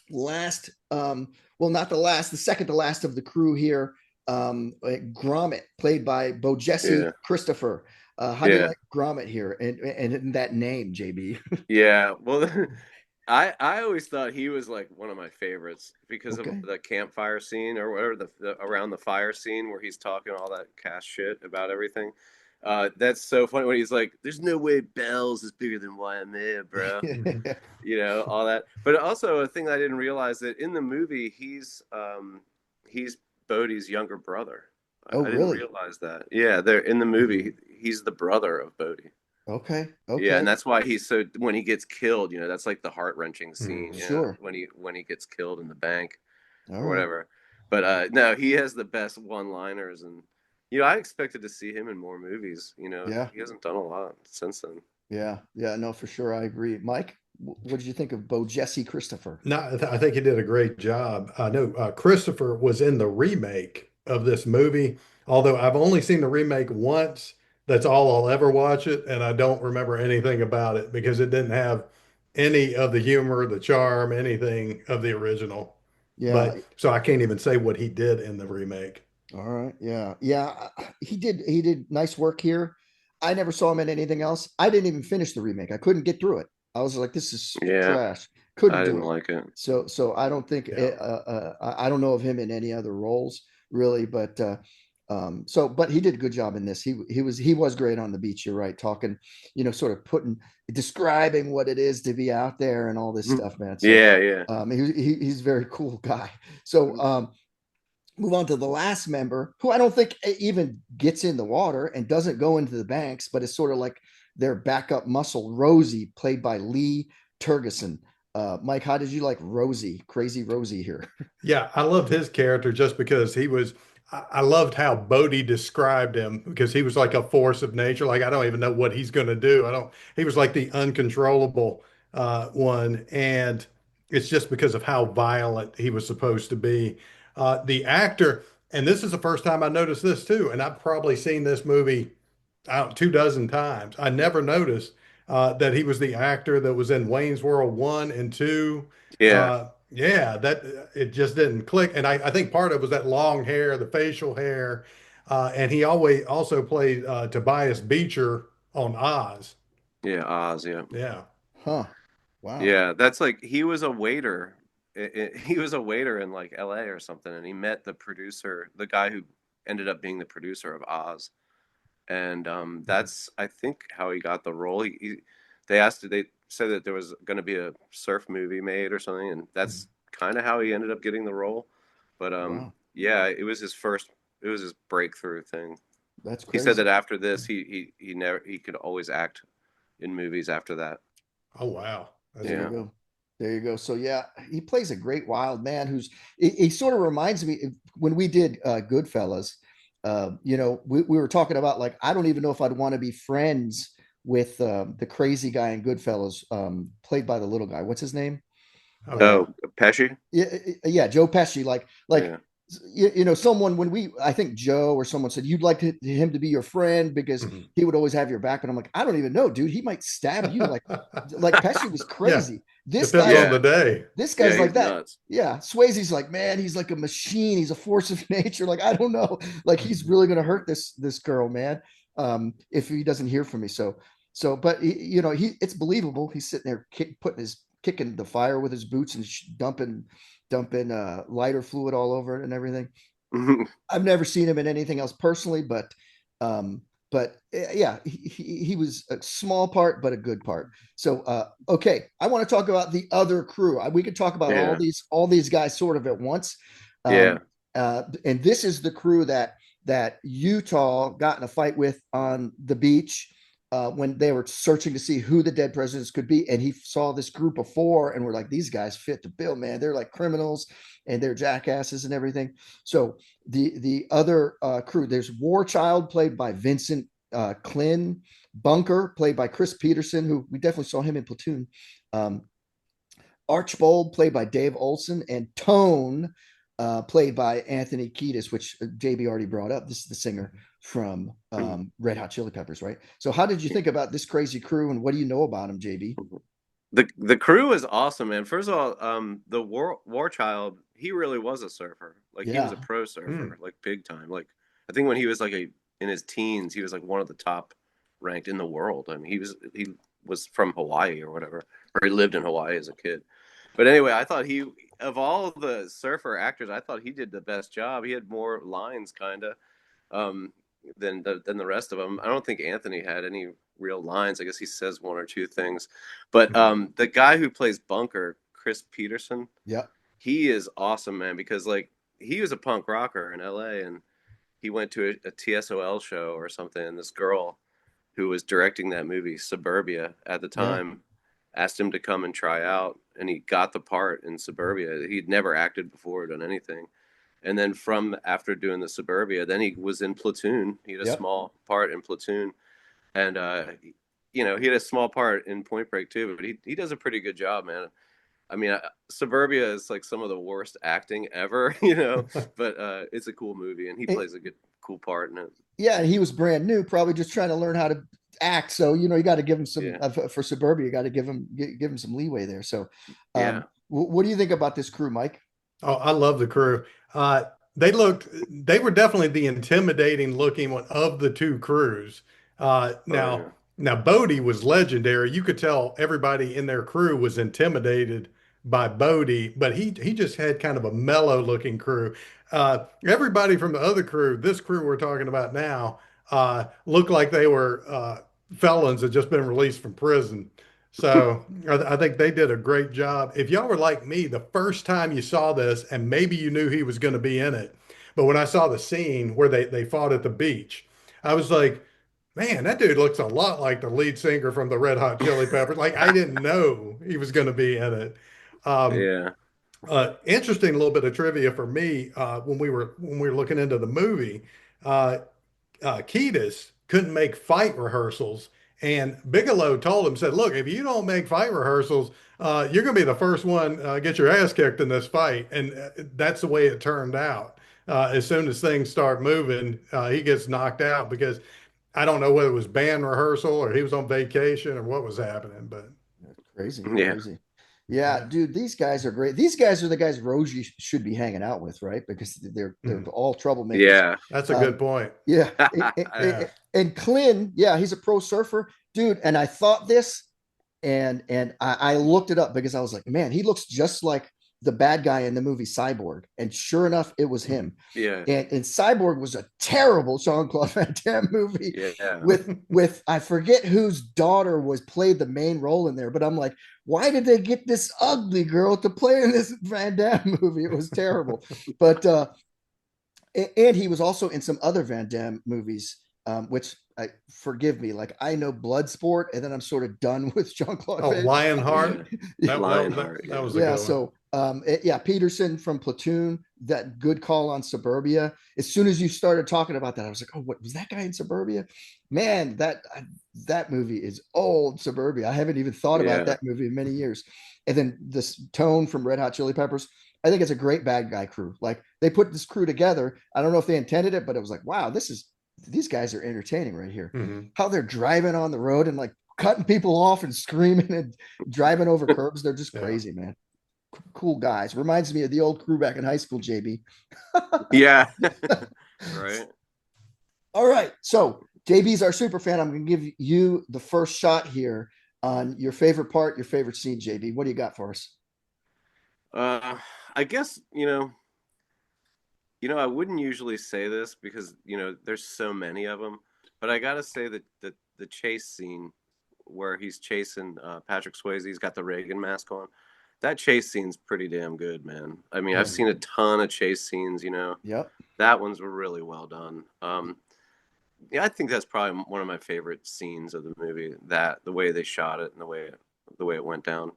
last, not the last, the second to last of the crew here, Gromit, played by Bo Jesse Yeah. Christopher. How do you like Gromit here and that name, JB? Yeah. Well, I always thought he was like one of my favorites because Okay. of the campfire scene or whatever the around the fire scene where he's talking all that cash shit about everything. That's so funny when he's like, "There's no way Bells is bigger than Waimea, bro." All that. But also a thing I didn't realize that in the movie he's Bodhi's younger brother. Oh, I didn't really? realize that. Yeah, they're in the movie. He's the brother of Bodhi. Okay. Yeah, and Okay. that's why he's so when he gets killed, that's like the heart-wrenching scene, Sure. when he gets killed in the bank. All or right. whatever. But no, he has the best one-liners, and I expected to see him in more movies. Yeah. He hasn't done a lot since then. Yeah. Yeah. No, for sure. I agree. Mike, what did you think of Bo Jesse Christopher? No, I think he did a great job. I know Christopher was in the remake of this movie, although I've only seen the remake once. That's all I'll ever watch it, and I don't remember anything about it because it didn't have any of the humor, the charm, anything of the original. Yeah. But so I can't even say what he did in the remake. All right. Yeah. Yeah. He did nice work here. I never saw him in anything else. I didn't even finish the remake. I couldn't get through it. I was like, this is Yeah, trash. Couldn't I do didn't it. like it. So I don't think Yeah. I don't know of him in any other roles really, but but he did a good job in this. He was great on the beach. You're right, talking, sort of describing what it is to be out there and all this stuff, man. So Yeah, yeah. he's a very cool guy. So move on to the last member, who I don't think even gets in the water and doesn't go into the banks, but is sort of like their backup muscle, Rosie, played by Lee Tergesen. Mike, how did you like Rosie, crazy Rosie here? Yeah, I loved his character just because I loved how Bodie described him because he was like a force of nature. Like, I don't even know what he's going to do. He was like the uncontrollable one. And it's just because of how violent he was supposed to be. The actor, and this is the first time I noticed this too, and I've probably seen this movie out 2 dozen times. I never noticed that he was the actor that was in Wayne's World 1 and 2. Yeah, Yeah, that it just didn't click. And I think part of it was that long hair, the facial hair. And he always also played Tobias Beecher on Oz. yeah. Oz, yeah. Yeah. Huh. Wow. Yeah, that's like he was a waiter. He was a waiter in like LA or something, and he met the producer, the guy who ended up being the producer of Oz. And that's, I think, how he got the role. They said that there was going to be a surf movie made or something, and that's kind of how he ended up getting the role. But Wow. yeah, it was his breakthrough thing. That's He said crazy. that after this, he could always act in movies after that. Oh, wow. That's There you Yeah. cool. go. There you go. So yeah, he plays a great wild man he sort of reminds me when we did Goodfellas, we were talking about like, I don't even know if I'd want to be friends with the crazy guy in Goodfellas, played by the little guy. What's his name? Okay. Oh, Pesci. Yeah, yeah, Joe Pesci. Like Yeah. someone when I think Joe or someone said you'd like him to be your friend because Mhm. he would always have your back, and I'm like, I don't even know, dude. He might stab you. Like Pesci was Yeah. crazy. This Depends guy's on Yeah. the day. this Yeah. guy's like He's that. nuts. Yeah, Swayze's like, man, he's like a machine. He's a force of nature. Like, I don't know. Like, he's Mhm. really gonna hurt this girl, man. If he doesn't hear from me. But it's believable. He's sitting there kicking the fire with his boots and dumping lighter fluid all over it and everything. I've never seen him in anything else personally, um, yeah, he was a small part, but a good part. So okay, I want to talk about the other crew. We could talk about Yeah. all these guys sort of at once. Yeah. Um, and this is the crew that Utah got in a fight with on the beach when they were searching to see who the dead presidents could be. And he saw this group of four, and we're like, these guys fit the bill, man. They're like criminals and they're jackasses and everything. So the other crew, there's War Child played by Vincent Klin, Bunker played by Chris Peterson, who we definitely saw him in Platoon. Um, Archbold played by Dave Olson, and Tone played by Anthony Kiedis, which JB already brought up. This is the singer from Red Hot Chili Peppers, right? So how did you think about this crazy crew, and what do you know about them, JB? The crew is awesome, man. First of all, the War Child, he really was a surfer. Like, he was a Yeah, pro Hmm. surfer, like big time. Like, I think when he was like in his teens, he was like one of the top ranked in the world. I mean, he was from Hawaii or whatever, or he lived in Hawaii as a kid. But anyway, I thought he of all the surfer actors, I thought he did the best job. He had more lines, kind of, um, than the rest of them. I don't think Anthony had any real lines. I guess he says one or two things. But Mhm. the guy who plays Bunker, Chris Peterson, yeah, he is awesome, man. Because like he was a punk rocker in L.A. and he went to a TSOL show or something, and this girl who was directing that movie Suburbia at the yeah. time asked him to come and try out, and he got the part in Suburbia. He'd never acted before, done anything. And then from after doing the Suburbia, then he was in Platoon. He had a Yep. small part in Platoon, and he had a small part in Point Break too. But he does a pretty good job, man. I mean, Suburbia is like some of the worst acting ever, but it's a cool movie, and he plays a good, cool part in it. Yeah, he was brand new, probably just trying to learn how to act. So you got to give him some for Suburbia. You got to give him some leeway there. So, what do you think about this crew, Mike? Oh, I love the crew. They were definitely the intimidating looking one of the two crews. Now Bodie was legendary. You could tell everybody in their crew was intimidated by Bodie, but he just had kind of a mellow looking crew. Everybody from the other crew, this crew we're talking about now, looked like they were felons that just been released from prison. So I think they did a great job. If y'all were like me, the first time you saw this, and maybe you knew he was going to be in it, but when I saw the scene where they fought at the beach, I was like, man, that dude looks a lot like the lead singer from the Red Hot Chili Peppers. Like I didn't know he was going to be in it. Yeah. Interesting little bit of trivia for me when we were looking into the movie. Kiedis couldn't make fight rehearsals. And Bigelow told him, said, look, if you don't make fight rehearsals, you're going to be the first one get your ass kicked in this fight. And that's the way it turned out. As soon as things start moving, he gets knocked out because I don't know whether it was band rehearsal or he was on vacation or what was happening. But crazy. Yeah. Crazy. Yeah, dude, these guys are great. These guys are the guys Rosie should be hanging out with, right? Because they're all troublemakers. Yeah, that's a good point. Yeah, and Clint, yeah, he's a pro surfer, dude. And I thought this, and I looked it up because I was like, man, he looks just like the bad guy in the movie Cyborg, and sure enough, it was him. Yeah, and Cyborg was a terrible Jean-Claude Van Damme movie. Yeah, with I forget whose daughter played the main role in there, but I'm like, why did they get this ugly girl to play in this Van Damme movie? It was terrible. But and he was also in some other Van Damme movies, which forgive me, like I know Bloodsport, and then I'm sort of done with Jean-Claude. Oh, Lionheart. Lionheart. That was a good one. So Peterson from Platoon, that good call on Suburbia. As soon as you started talking about that, I was like, oh, what was that guy in Suburbia? Man, that movie is old. Suburbia. I haven't even thought about that movie in many years. And then this Tone from Red Hot Chili Peppers, I think it's a great bad guy crew. Like they put this crew together. I don't know if they intended it, but it was like, wow, these guys are entertaining right here. Mm-hmm. How they're driving on the road and like cutting people off and screaming and driving over curbs. They're just crazy, man. Cool guys. Reminds me of the old crew back in high school, JB. Yeah. Right. All right. So JB's our super fan. I'm going to give you the first shot here on your favorite part, your favorite scene, JB. What do you got for us? I guess, I wouldn't usually say this because, there's so many of them, but I got to say that the chase scene where he's chasing Patrick Swayze, he's got the Reagan mask on. That chase scene's pretty damn good, man. I mean, I've seen a ton of chase scenes, Yep. That one's really well done. I think that's probably one of my favorite scenes of the movie, that the way they shot it and the way it went down.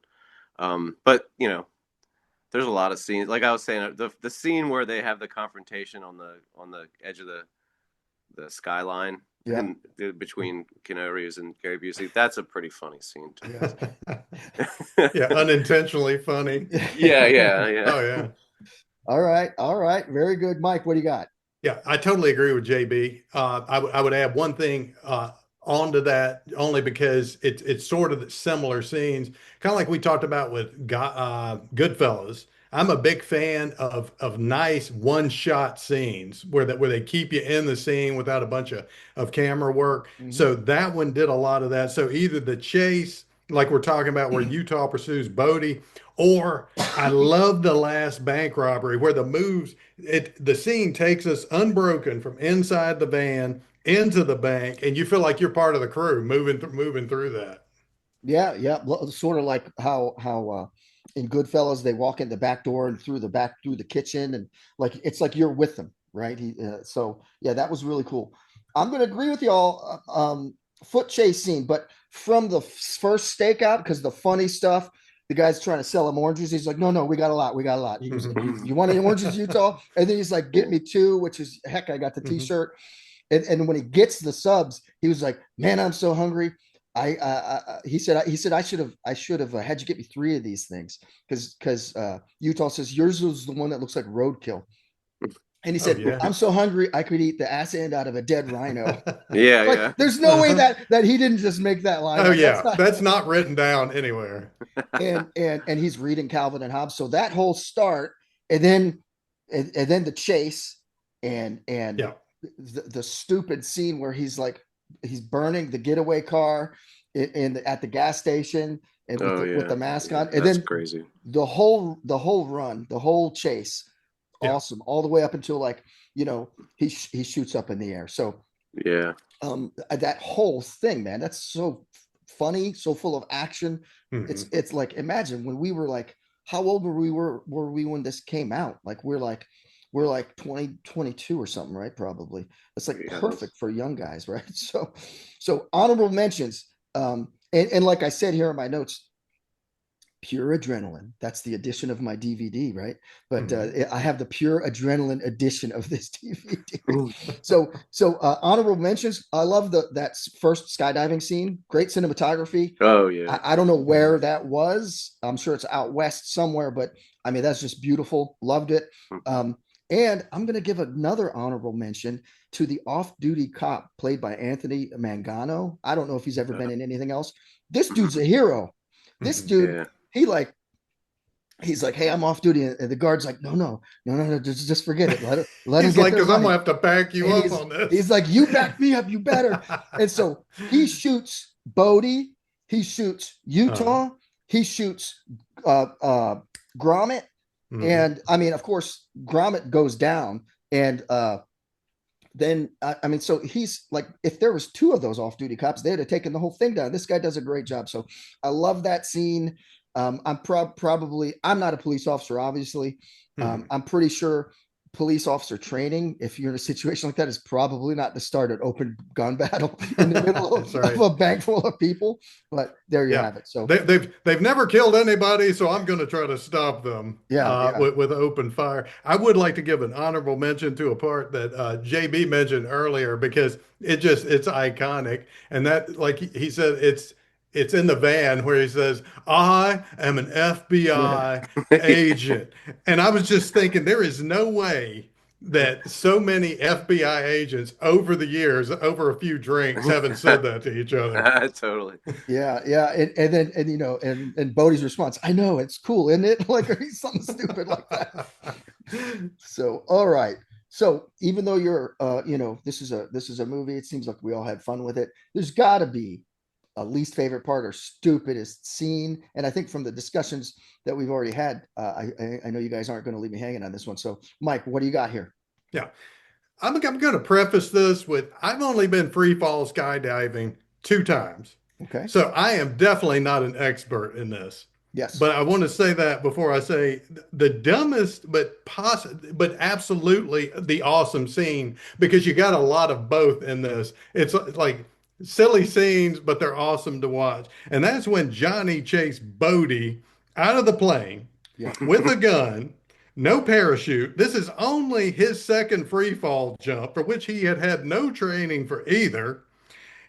But, there's a lot of scenes. Like I was saying, the scene where they have the confrontation on the edge of the skyline between Keanu Reeves and Gary Busey, that's a pretty funny scene too. Yeah, unintentionally funny. Yeah. Oh yeah. All right. Very good, Mike. What do you got? Yeah, I totally agree with JB. I would add one thing onto that only because it's sort of similar scenes, kind of like we talked about with Goodfellas. I'm a big fan of nice one-shot scenes where they keep you in the scene without a bunch of camera work. Mm-hmm. So that one did a lot of that. So either the chase, like we're talking about, where Utah pursues Bodie, or I love the last bank robbery where the scene takes us unbroken from inside the van into the bank, and you feel like you're part of the crew moving through that. Yeah. Sort of like how in Goodfellas they walk in the back door and through the kitchen, and like it's like you're with them, right? So that was really cool. I'm going to agree with y'all. Foot chase scene, but from the first stakeout, because the funny stuff the guy's trying to sell him oranges. He's like, no, we got a lot. He was like, Mhm. you want any oranges, Utah? And then he's like, get me two, which is heck, I got the Mhm. t-shirt. And when he gets the subs, he was like, man, I'm so hungry. He said I should have had you get me three of these things because Utah says yours was the one that looks like roadkill. And he Oh said, yeah. I'm so hungry I could eat the ass end out of a dead rhino. Yeah, Like, yeah. there's no way that he didn't just make that line Oh up. That's yeah, not. that's not written down anywhere. And he's reading Calvin and Hobbes. So that whole start, and then the chase, and Yeah. the stupid scene where he's burning the getaway car at the gas station and Oh with the yeah. mask Yeah, on, and that's then crazy. the whole run, the whole chase, Yeah. awesome, all the way up until he shoots up in the air. So Yeah. that whole thing, man, that's so funny, so full of action. Mhm. It's like, imagine when we were like, how old were we when this came out? Like we're like 20, 22 or something, right? Probably. It's like Yeah. perfect for young guys, right? So honorable mentions. And like I said here in my notes, Pure Adrenaline. That's the edition of my DVD, right? But I have the Pure Adrenaline edition of this DVD. So honorable mentions. I love that first skydiving scene. Great cinematography. Oh yeah. I don't know where Mhm. that was. I'm sure it's out west somewhere, but I mean that's just beautiful. Loved it. And I'm going to give another honorable mention to the off-duty cop played by Anthony Mangano. I don't know if he's ever been in anything else. This dude's a hero. This Mhm. dude, Yeah. he like he's like, hey, I'm off duty, and the guard's like, no, just forget it. Let him He's get like, their because I'm money. gonna have to back you And up he's on this. he's like, you back me up, you better. And so he shoots Bodie, he shoots Utah, he shoots Gromit, Mhm. and I mean, of course, Gromit goes down, and then I mean, so he's like, if there was two of those off-duty cops, they'd have taken the whole thing down. This guy does a great job. So I love that scene. I'm probably I'm not a police officer, obviously. Mhm. I'm pretty sure police officer training, if you're in a situation like that, is probably not to start an open gun battle in the middle That's of right. a bank full of people. But there you Yeah, have it. So they've never killed anybody, so I'm going to try to stop them yeah. with open fire. I would like to give an honorable mention to a part that JB mentioned earlier because it's iconic, and that like he said it's in the van where he says I am an Yeah. FBI agent, and I was just thinking there is no way that so many FBI agents over the years, over a few drinks, haven't said that to each other. Totally. Yeah. And then and Bodie's response, I know it's cool, isn't it? Like something stupid like that. So all right. So even though you're this is a movie, it seems like we all had fun with it. There's gotta be a least favorite part or stupidest scene. And I think from the discussions that we've already had, I know you guys aren't going to leave me hanging on this one. So Mike, what do you got here? Yeah. I'm going to preface this with I've only been free fall skydiving 2 times. Okay. So I am definitely not an expert in this. Yes. But I want to say that before I say the dumbest, but absolutely the awesome scene because you got a lot of both in this. It's like silly scenes, but they're awesome to watch. And that's when Johnny chased Bodie out of the plane Yeah. with a gun, no parachute. This is only his second free fall jump, for which he had had no training for either.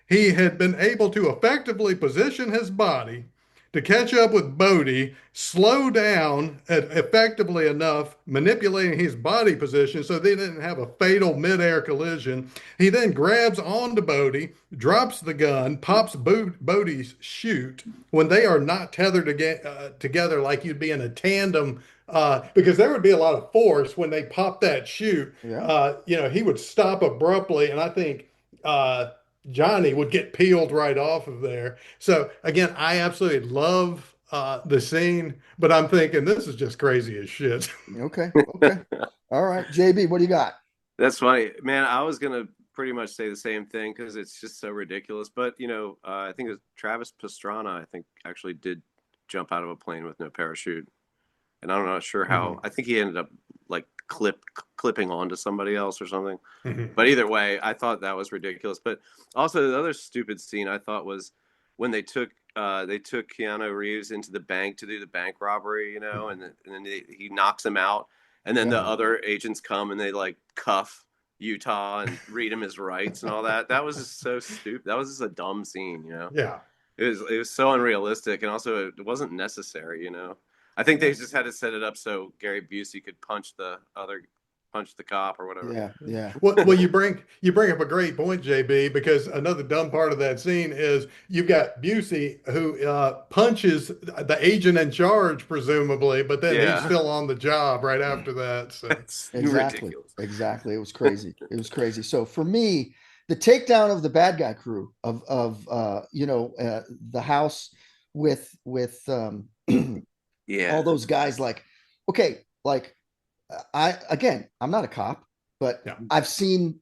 He had been able to effectively position his body to catch up with Bodie, slow down effectively enough, manipulating his body position so they didn't have a fatal midair collision. He then grabs onto Bodie, drops the gun, pops Bodie's chute when they are not tethered together like you'd be in a tandem. Because there would be a lot of force when they pop that chute. Yeah. He would stop abruptly, and I think uh, Johnny would get peeled right off of there. So again, I absolutely love the scene, but I'm thinking this is just crazy as shit. Okay. Okay. All right. JB, what do you got? That's funny, man. I was gonna pretty much say the same thing because it's just so ridiculous. But I think it was Travis Pastrana. I think actually did jump out of a plane with no parachute, and I'm not sure how. Mhm. I think he ended up like clipping onto somebody else or something. Mhm. But either way, I thought that was ridiculous. But also the other stupid scene I thought was when they took they took Keanu Reeves into the bank to do the bank robbery, you know, and then he knocks him out, and then Yeah. the other agents come and they like cuff Utah and read him his rights and all that. That was just so stupid. That was just a dumb scene, you know. Yeah. It was so unrealistic, and also it wasn't necessary, you know. I think they just had to set it up so Gary Busey could punch the cop or whatever. Yeah. Yeah. Well, you bring up a great point, JB, because another dumb part of that scene is you've got Busey who punches the agent in charge, presumably, but then he's Yeah. still on the job right after that. So It's Exactly. ridiculous. Exactly. It was crazy. It was crazy. So for me, the takedown of the bad guy crew of the house with Yeah. all those guys, like, okay, like I'm not a cop, but yeah, I've seen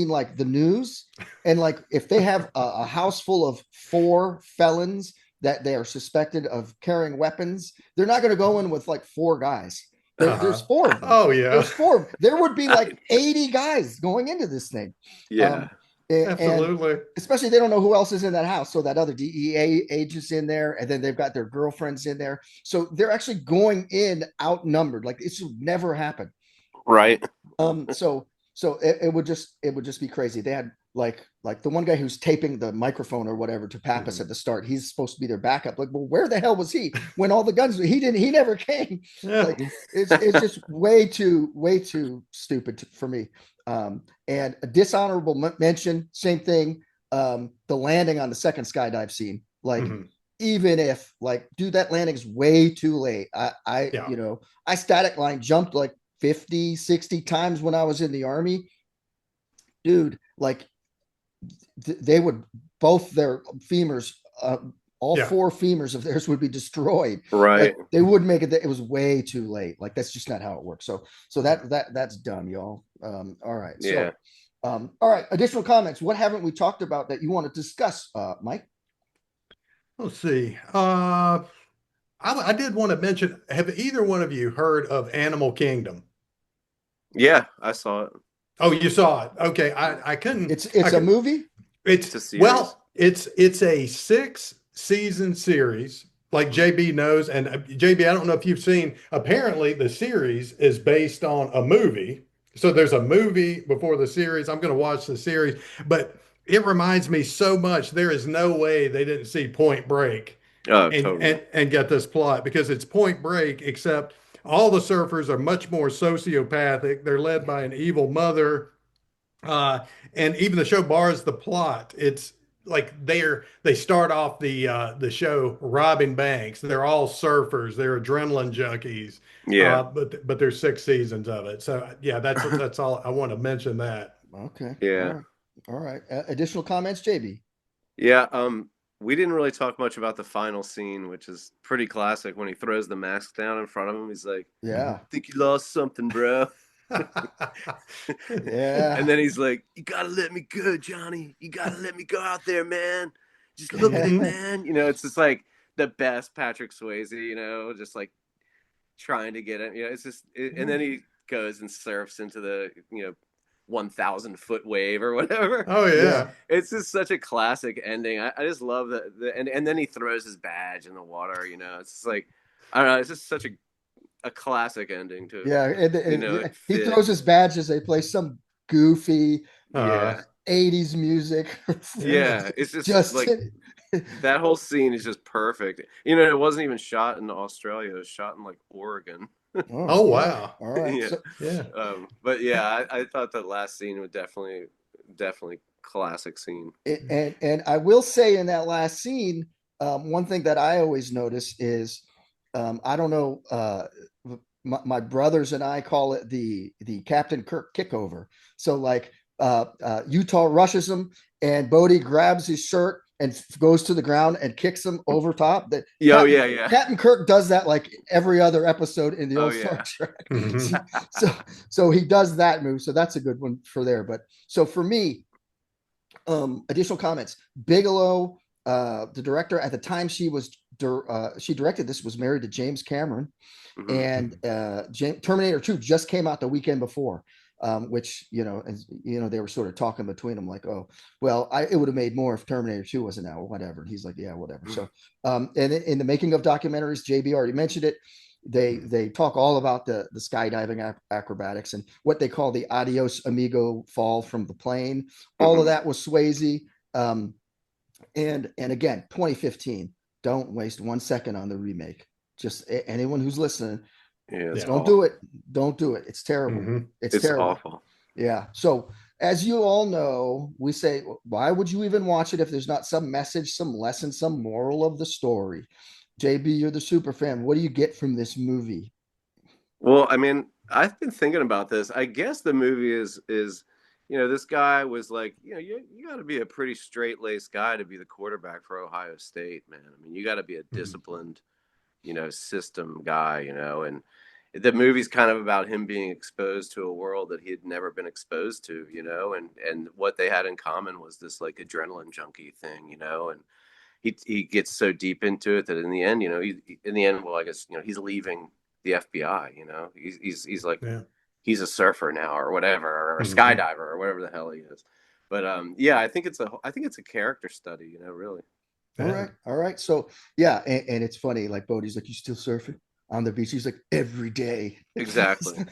like the news, and like if they have a house full of 4 felons that they are suspected of carrying weapons, they're not going to go in with like 4 guys. There's 4 of them. Oh yeah, There's 4. There would be like 80 guys going into this thing. Yeah. absolutely. And especially they don't know who else is in that house. So that other DEA agent's in there, and then they've got their girlfriends in there. So they're actually going in outnumbered. Like it should never happen. Right. So it would just be crazy. They had like the one guy who's taping the microphone or whatever to Pappas at the start. He's supposed to be their backup. Like, well, where the hell was he when all the guns? He never came. Yeah. Like it's just way too stupid for me. And a dishonorable mention, same thing. The landing on the second skydive scene, like. Even if like, dude, that landing's way too late. I static line jumped like 50, 60 times when I was in the Army. Dude, like they would, both their femurs, all 4 femurs of theirs would be destroyed. Right. Like, they would make it. It was way too late. Like that's just not how it works. So that's dumb, y'all. All right. Yeah. So, all right. Additional comments. What haven't we talked about that you want to discuss, Mike? Let's see. I did want to mention, have either one of you heard of Animal Kingdom? Yeah, I saw it. Oh, you saw it. Okay. I couldn't. It's a movie? It's a series. Well, it's a 6-season series, like JB knows. And JB, I don't know if you've seen, apparently the series is based on a movie. So there's a movie before the series. I'm going to watch the series, but it reminds me so much. There is no way they didn't see Point Break and get this plot, because it's Point Break, except all the surfers are much more sociopathic. They're led by an evil mother. And even the show bars the plot. It's like they start off the show robbing banks. They're all surfers. They're adrenaline junkies. Yeah. But there's 6 seasons of it. So yeah, that's all. I want to mention that. Okay. Yeah. All right. Additional comments, JB? Yeah. We didn't really talk much about the final scene, which is pretty classic. When he throws the mask down in front of him, he's like, Yeah. I think you lost something, bro. Yeah. And then he's like, you gotta let me go, Johnny. You gotta let me go out there, man. Just look at me, man. You know, it's just like the best Patrick Swayze, you know, just like trying to get it. You know, it's just and then he goes and surfs into the 1,000-foot wave or whatever. Oh yeah. It's just such a classic ending. I just love that. And then he throws his badge in the water. You know, it's just like, I don't know. It's just such a classic ending to it. Yeah, and he throws his badge as they play some goofy 80s music. Yeah, it's just like that whole scene is just perfect. You know, it wasn't even shot in Australia. It was shot in like Oregon. Oh wow. All right. Yeah. So, Yeah. But yeah, I thought that last scene was definitely classic scene. and I will say, in that last scene, one thing that I always notice is, I don't know, my brothers and I call it the Captain Kirk kickover. So like Utah rushes him, and Bodie grabs his shirt and goes to the ground and kicks him over top. That Captain Kirk does that like every other episode in the old Star Trek. So he does that move. So that's a good one for there. But so for me, additional comments. Bigelow, the director at the time she directed this, was married to James Cameron, and Terminator 2 just came out the weekend before. which, they were sort of talking between them like, oh, well, it would have made more if Terminator 2 wasn't out or whatever. And he's like, yeah, whatever. So, and in the making of documentaries, JB already mentioned it. They talk all about the skydiving acrobatics and what they call the adios amigo fall from the plane. All of that was Swayze. And again, 2015, don't waste 1 second on the remake. Just anyone who's listening, don't do it. Don't do it. It's terrible. It's terrible. Awful. Yeah. So as you all know, we say, why would you even watch it if there's not some message, some lesson, some moral of the story? JB, you're the super fan. What do you get from this movie? Well, I mean, I've been thinking about this. I guess the movie is this guy was like, you got to be a pretty straight-laced guy to be the quarterback for Ohio State, man. I mean, you got to be a disciplined, system guy, and the movie's kind of about him being exposed to a world that he had never been exposed to, and what they had in common was this like adrenaline junkie thing, and he gets so deep into it that in the end, well, I guess, he's leaving the FBI, he's like, he's a surfer now or whatever, or a skydiver or whatever the hell he is. But I think it's a character study, really. All right. So yeah, and it's funny, like Bodie's like, you still surfing on the beach? He's like, every day. Exactly.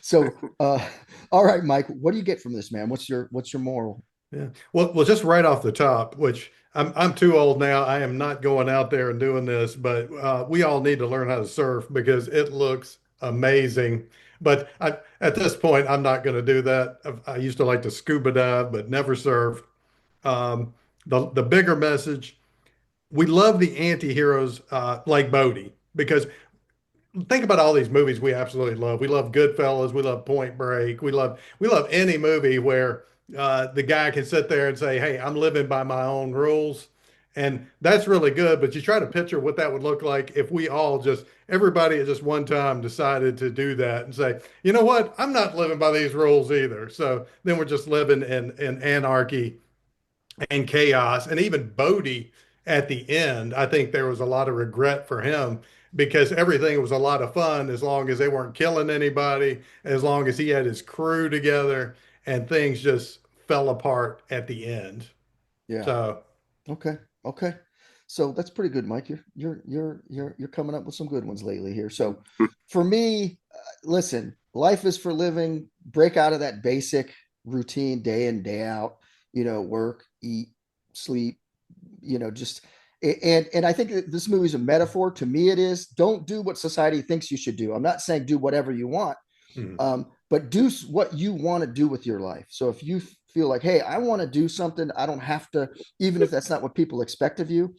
So all right, Mike, what do you get from this, man? What's your moral? Yeah. Well, just right off the top, which I'm too old now. I am not going out there and doing this, but we all need to learn how to surf because it looks amazing. But at this point, I'm not going to do that. I used to like to scuba dive, but never surf. The bigger message, we love the anti-heroes like Bodie because think about all these movies we absolutely love. We love Goodfellas. We love Point Break. We love any movie where the guy can sit there and say, "Hey, I'm living by my own rules," and that's really good. But you try to picture what that would look like if we all everybody at just one time decided to do that and say, "You know what? I'm not living by these rules either." So then we're just living in anarchy and chaos. And even Bodie at the end, I think there was a lot of regret for him because everything was a lot of fun as long as they weren't killing anybody, as long as he had his crew together, and things just fell apart at the end. Yeah. So okay. So that's pretty good, Mike. You're coming up with some good ones lately here. So for me, listen, life is for living. Break out of that basic routine day in, day out. Work, eat, sleep, just and I think that this movie is a metaphor. To me, it is. Don't do what society thinks you should do. I'm not saying do whatever you want, but do what you want to do with your life. So if you feel like, hey, I want to do something, I don't have to, even if that's not what people expect of you.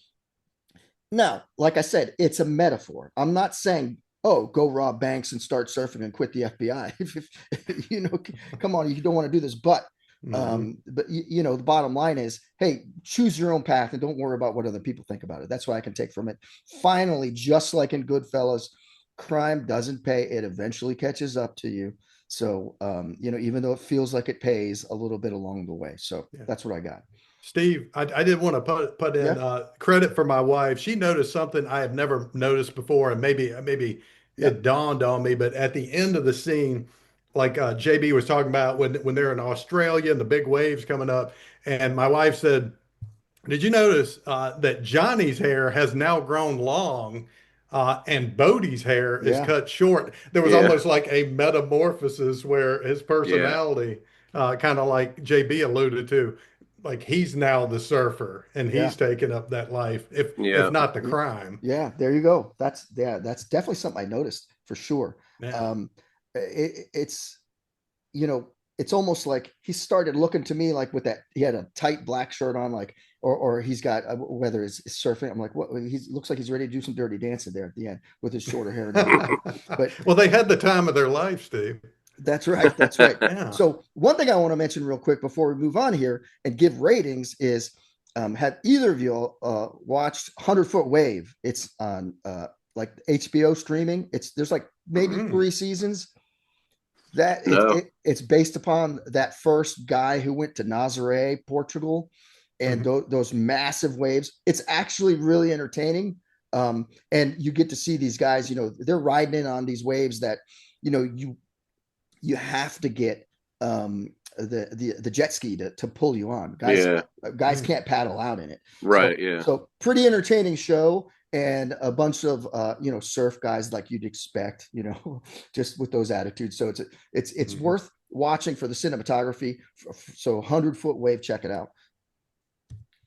Now, like I said, it's a metaphor. I'm not saying, oh, go rob banks and start surfing and quit the FBI. Come on, you don't want to do this, but the bottom line is, hey, choose your own path and don't worry about what other people think about it. That's what I can take from it. Finally, just like in Goodfellas, crime doesn't pay. It eventually catches up to you. So, even though it feels like it pays a little bit along the way. So that's what I got. Steve, I did want to put in credit for my wife. She noticed something I have never noticed before, and maybe it dawned on me. But at the end of the scene, like JB was talking about when they're in Australia and the big waves coming up, and my wife said, "Did you notice that Johnny's hair has now grown long, and Bodie's hair is cut short?" There was almost like a metamorphosis where his personality, kind of like JB alluded to, like he's now the surfer and he's taken up that life, if not the crime. Yeah, there you go. That's definitely something I noticed for sure. Yeah. It's it's almost like he started looking to me like with that, he had a tight black shirt on, like, or he's got whether it's surfing. I'm like, what? He looks like he's ready to do some dirty dancing there at the end with his shorter hair. But well, they had the time of their life, Steve. That's right. That's right. So one thing I want to mention real quick before we move on here and give ratings is, have either of you watched 100-Foot Wave? It's on like HBO streaming. There's like maybe 3 seasons. It's based upon that first guy who went to Nazaré, Portugal, and those massive waves. It's actually really entertaining. And you get to see these guys, they're riding in on these waves that, you have to get the jet ski to pull you on. Guys Yeah. guys can't paddle out in it. Right. Yeah. So pretty entertaining show, and a bunch of surf guys like you'd expect, just with those attitudes. So it's worth watching for the cinematography. So 100-foot wave, check it out.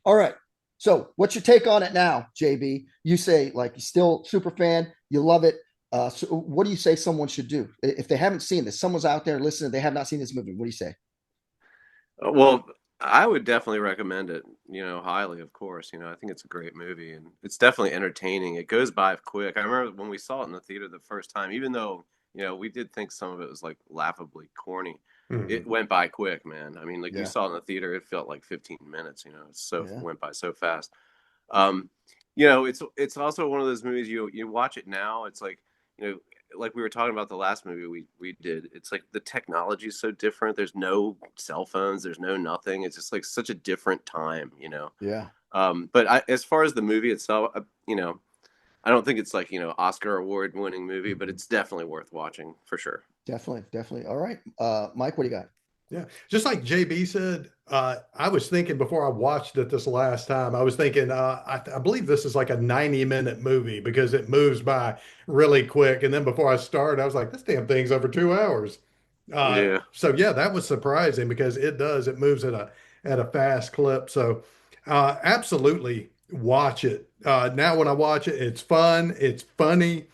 All right. So what's your take on it now, JB? You say like you're still super fan, you love it. So what do you say someone should do if they haven't seen this? Someone's out there listening, they have not seen this movie. What do you say? Well, I would definitely recommend it, highly, of course. I think it's a great movie and it's definitely entertaining. It goes by quick. I remember when we saw it in the theater the first time, even though, we did think some of it was like laughably corny. It went by quick, man. I mean, like you saw it in the theater, it felt like 15 minutes, it went by so fast. It's also one of those movies you watch it now, it's like we were talking about the last movie we did. It's like the technology is so different. There's no cell phones, there's no nothing. It's just like such a different time. Yeah. But as far as the movie itself, I don't think it's like, Oscar award winning movie, but it's definitely worth watching for sure. Definitely. All right. Mike, what do you got? Yeah, just like JB said, I was thinking before I watched it this last time, I was thinking, I believe this is like a 90-minute movie because it moves by really quick. And then before I started, I was like, this damn thing's over 2 hours. Yeah. So yeah, that was surprising because it moves at a fast clip. So absolutely watch it. Now when I watch it, it's fun, it's funny,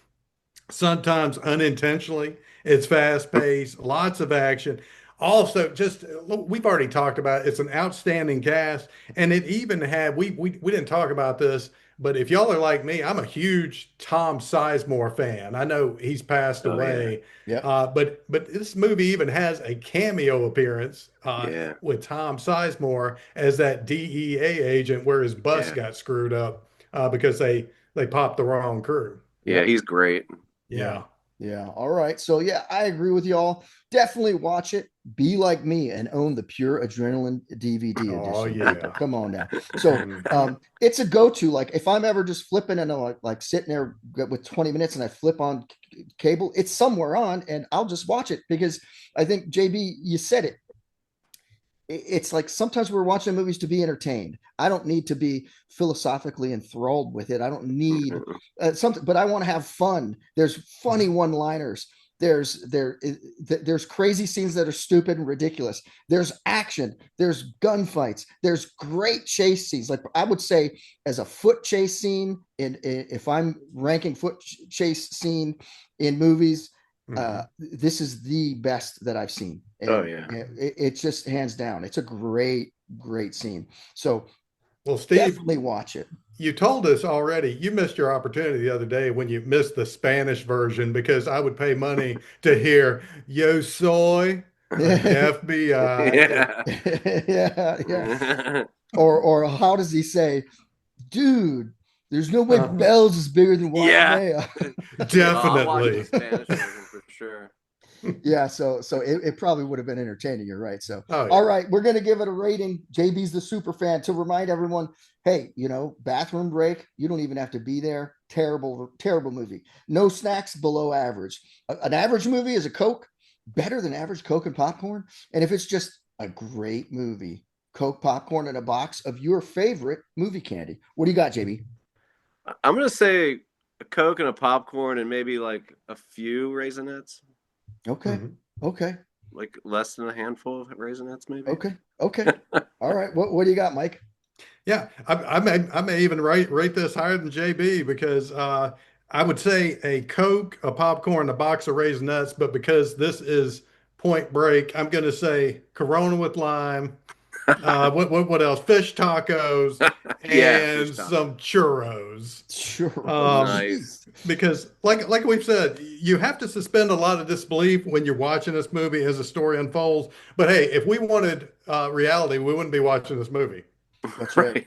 sometimes unintentionally. It's fast paced, lots of action. Also, just we've already talked about it. It's an outstanding cast, and it even had we didn't talk about this, but if y'all are like me, I'm a huge Tom Sizemore fan. I know he's passed Oh yeah. away, Yeah. but this movie even has a cameo appearance Yeah. with Tom Sizemore as that DEA agent where his bus Yeah. got screwed up because they popped the wrong crew. Yeah. Yep. He's great. Yeah. Yeah. Yeah. All right. So yeah, I agree with y'all. Definitely watch it. Be like me and own the Pure Adrenaline DVD Oh edition, people. yeah. Come on now. So Mhm. it's a go-to. Like if I'm ever just flipping and like sitting there with 20 minutes and I flip on cable, it's somewhere on and I'll just watch it because I think JB, you said it. It's like sometimes we're watching movies to be entertained. I don't need to be philosophically enthralled with it. I don't need something, but I want to have fun. There's funny one-liners. There's crazy scenes that are stupid and ridiculous. There's action. There's gunfights. There's great chase scenes. Like I would say, as a foot chase scene, if I'm ranking foot chase scene in movies, this is the best that I've seen. Oh And yeah. it's just hands down. It's a great scene. So Well, Steve, definitely watch it. you told us already. You missed your opportunity the other day when you missed the Spanish version because I would pay money to hear "Yo soy Yeah, FBI." Yeah. yeah. Or how does he say, dude, there's no way Uh, Bell's is bigger than Yeah. Wagamea. Oh, I'll watch the definitely. Spanish version for sure. Yeah, so it probably would have been entertaining. You're right. So Oh all yeah. right, we're gonna give it a rating. JB's the super fan to remind everyone, hey, bathroom break, you don't even have to be there. Terrible movie. No snacks, below average. An average movie is a Coke, better than average Coke and popcorn. And if it's just a great movie, Coke, popcorn, and a box of your favorite movie candy. What do you got, JB? I'm gonna say a Coke and a popcorn and maybe like a few Raisinets, Okay. Mhm. Okay. like less than a handful of Raisinets, maybe. Okay. All right. What do you got, Mike? Yeah, I may even rate this higher than JB because I would say a Coke, a popcorn, a box of Raisinets, but because this is Point Break, I'm going to say Corona with lime. What else? Fish tacos Yeah, fish and taco. some churros. Sure. Oh, Um, Nice. geez. because like we've said, you have to suspend a lot of disbelief when you're watching this movie as the story unfolds. But hey, if we wanted reality, we wouldn't be watching this movie. That's right. Right.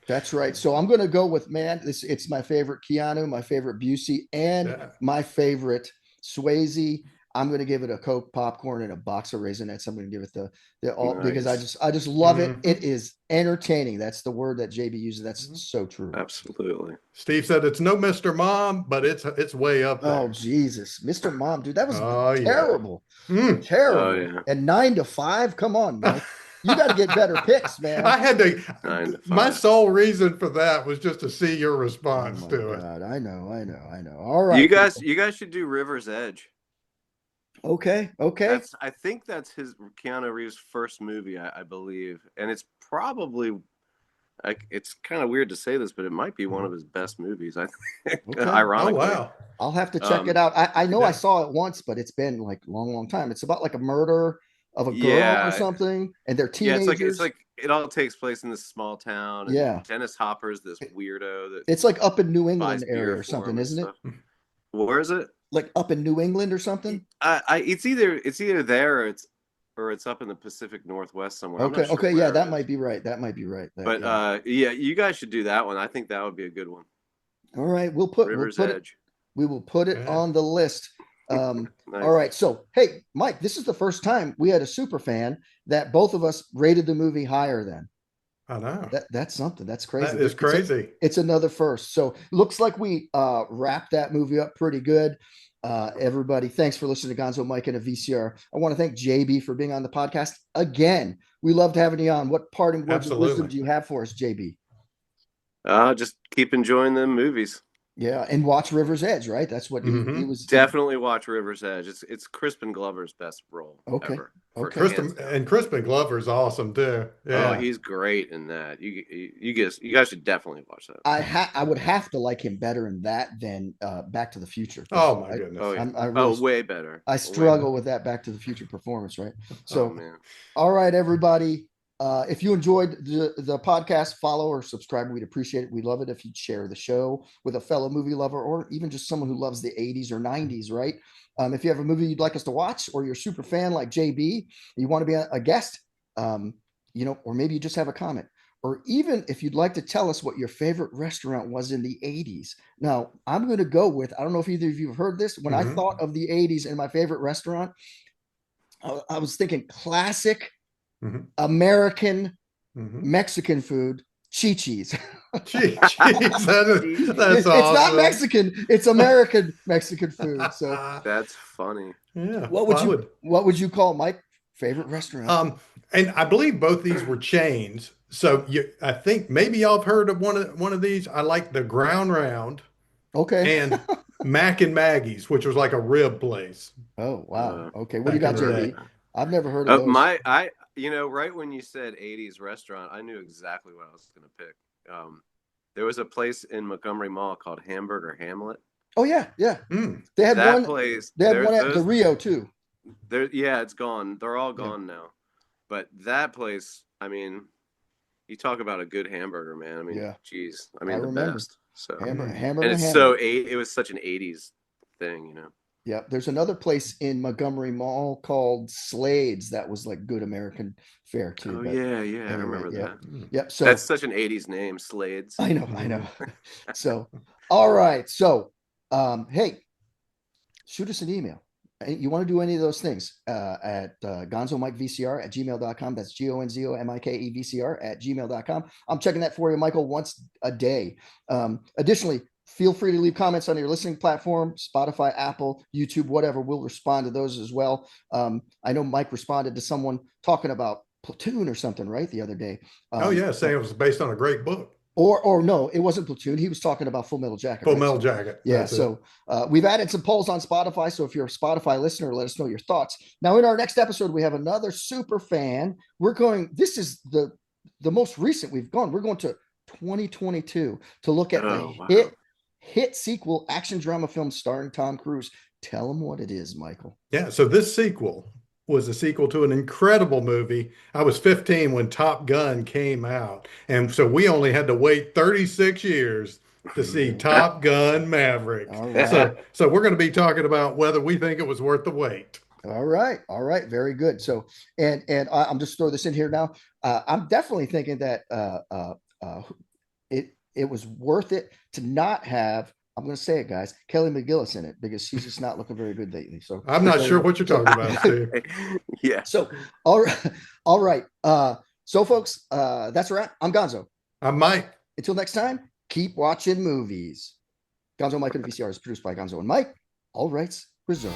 That's right. So I'm going to go with, man, it's my favorite Keanu, my favorite Busey, and Yeah. my favorite Swayze. I'm going to give it a Coke, popcorn, and a box of Raisinets. I'm going to give it the all because Nice. I just love it. Mhm. It is entertaining. That's the word that JB uses. That's Mhm. so true. Absolutely. Steve said it's no Mr. Mom, but it's way up Oh there. Jesus, Mr. Mom, dude, that was Oh yeah. terrible, Mm. Oh terrible. yeah. And 9 to 5, come on, Mike, you got to get better picks, man. I had to. 9 to 5. My sole reason for that was just to see your Oh response my to it. God, I know, I know, I know. All You right, guys, people. you guys should do River's Edge. Okay, okay. I think that's his Keanu Reeves' first movie, I believe, and it's probably like it's kind of weird to say this, but it might be one of his best movies. I think, Okay. Oh ironically. wow. I'll have to check it Um, out. I know I Yeah. saw it once, but it's been like a long, long time. It's about like a murder of a girl or yeah, something, and they're yeah. It's teenagers. like it all takes place in this small town, and Yeah. Dennis Hopper's this weirdo that It's like up in New England buys area beer or for something, him and isn't it? stuff. Where is it? Like up in New England or something? It's either there or it's up in the Pacific Northwest somewhere. I'm Okay. not sure Okay. Yeah, where that it might is. be right. That might be right. That, But yeah. yeah, you guys should do that one. I think that would be a good one. All right. We'll River's put it, Edge. we will put it Yeah. on the list. All Nice. right. So, hey, Mike, this is the first time we had a super fan that both of us rated the movie higher than. I know. That's something. That's crazy. That is crazy. It's another first. So looks like we wrapped that movie up pretty good. Everybody, thanks for listening to Gonzo, Mike, and a VCR. I want to thank JB for being on the podcast again. We loved having you on. What parting words of wisdom Absolutely. do you have for us, JB? Just keep enjoying the movies. Yeah, and watch River's Edge, right? That's what he Mhm. was. Definitely watch River's Edge. It's Crispin Glover's best role Okay. ever. Okay. Hands down. Crispin Glover's awesome too. Oh, Yeah. he's great in that. You guys should definitely watch that. I would have to like him better in that than Back to the Future. Oh my I, goodness. Oh yeah. I really Way better. I Way struggle better. with that Back to the Future performance, right? Oh So, man. all right, everybody. If you enjoyed the podcast, follow or subscribe. We'd appreciate it. We love it if you'd share the show with a fellow movie lover or even just someone who loves the 80s or 90s, right? If you have a movie you'd like us to watch or you're a super fan like JB, you want to be a guest, or maybe you just have a comment. Or even if you'd like to tell us what your favorite restaurant was in the 80s. Now, I'm going to go with, I don't know if either of you have heard this. When I thought of the 80s and my favorite restaurant, I was thinking classic American Mexican food, Chi-Chi's. That's It's awesome. not Mexican, it's American Mexican food. So That's funny. Yeah. what would you call my favorite restaurant? And I believe both these were chains. So I think maybe y'all have heard of one of these. I like the Ground Round Okay. and Mac and Maggie's, which was like a rib place Oh wow. Okay. What do you back got, in the JB? day. I've never heard of those. Right when you said 80s restaurant, I knew exactly what I was going to pick. There was a place in Montgomery Mall called Hamburger Hamlet. Oh yeah, yeah. Mm. They had That one. place. They had one at the Rio too. Yeah, it's gone. They're all gone now. But that place, I mean, you talk about a good hamburger, man. I mean, Yeah. geez, I the remember. best. So Hamburger and it's Hamlet. it was such an 80s thing, Yeah, there's another place in Montgomery Mall called Slade's that was like good American fare too. Oh But yeah, I anyway, remember yep, that. yep. So That's such an 80s name, Slades. I know. So, all right. So, hey, shoot us an email. You want to do any of those things at gonzomikevcr at gmail.com. That's GONZOMIKEVCR at gmail.com. I'm checking that for you, Michael, once a day. Additionally, feel free to leave comments on your listening platform, Spotify, Apple, YouTube, whatever. We'll respond to those as well. I know Mike responded to someone talking about Platoon or something, right, the other day. Saying it was based on a great book. Or no, it wasn't Platoon. He was talking about Full Metal Jacket. Full right? Metal Jacket. Yeah. So we've added some polls on Spotify. So if you're a Spotify listener, let us know your thoughts. Now, in our next episode, we have another super fan. This is the most recent we've gone. We're going to 2022 to look at the hit sequel action drama film starring Tom Cruise. Tell them what it is, Michael. Yeah. So this sequel was a sequel to an incredible movie. I was 15 when Top Gun came out. And so we only had to wait 36 years to see Top Gun Maverick. All right. So we're going to be talking about whether we think it was worth the wait. All right. Very good. So, and I'm just throw this in here now. I'm definitely thinking that it was worth it to not have I'm going to say it, guys. Kelly McGillis in it because she's just not looking very good lately. So I'm not sure what you're talking about, Steve. Yeah. So, all right. All right. So folks, that's a wrap. I'm Gonzo. I'm Mike. Until next time, keep watching movies. Gonzo Mike and the VCR is produced by Gonzo and Mike. All rights reserved.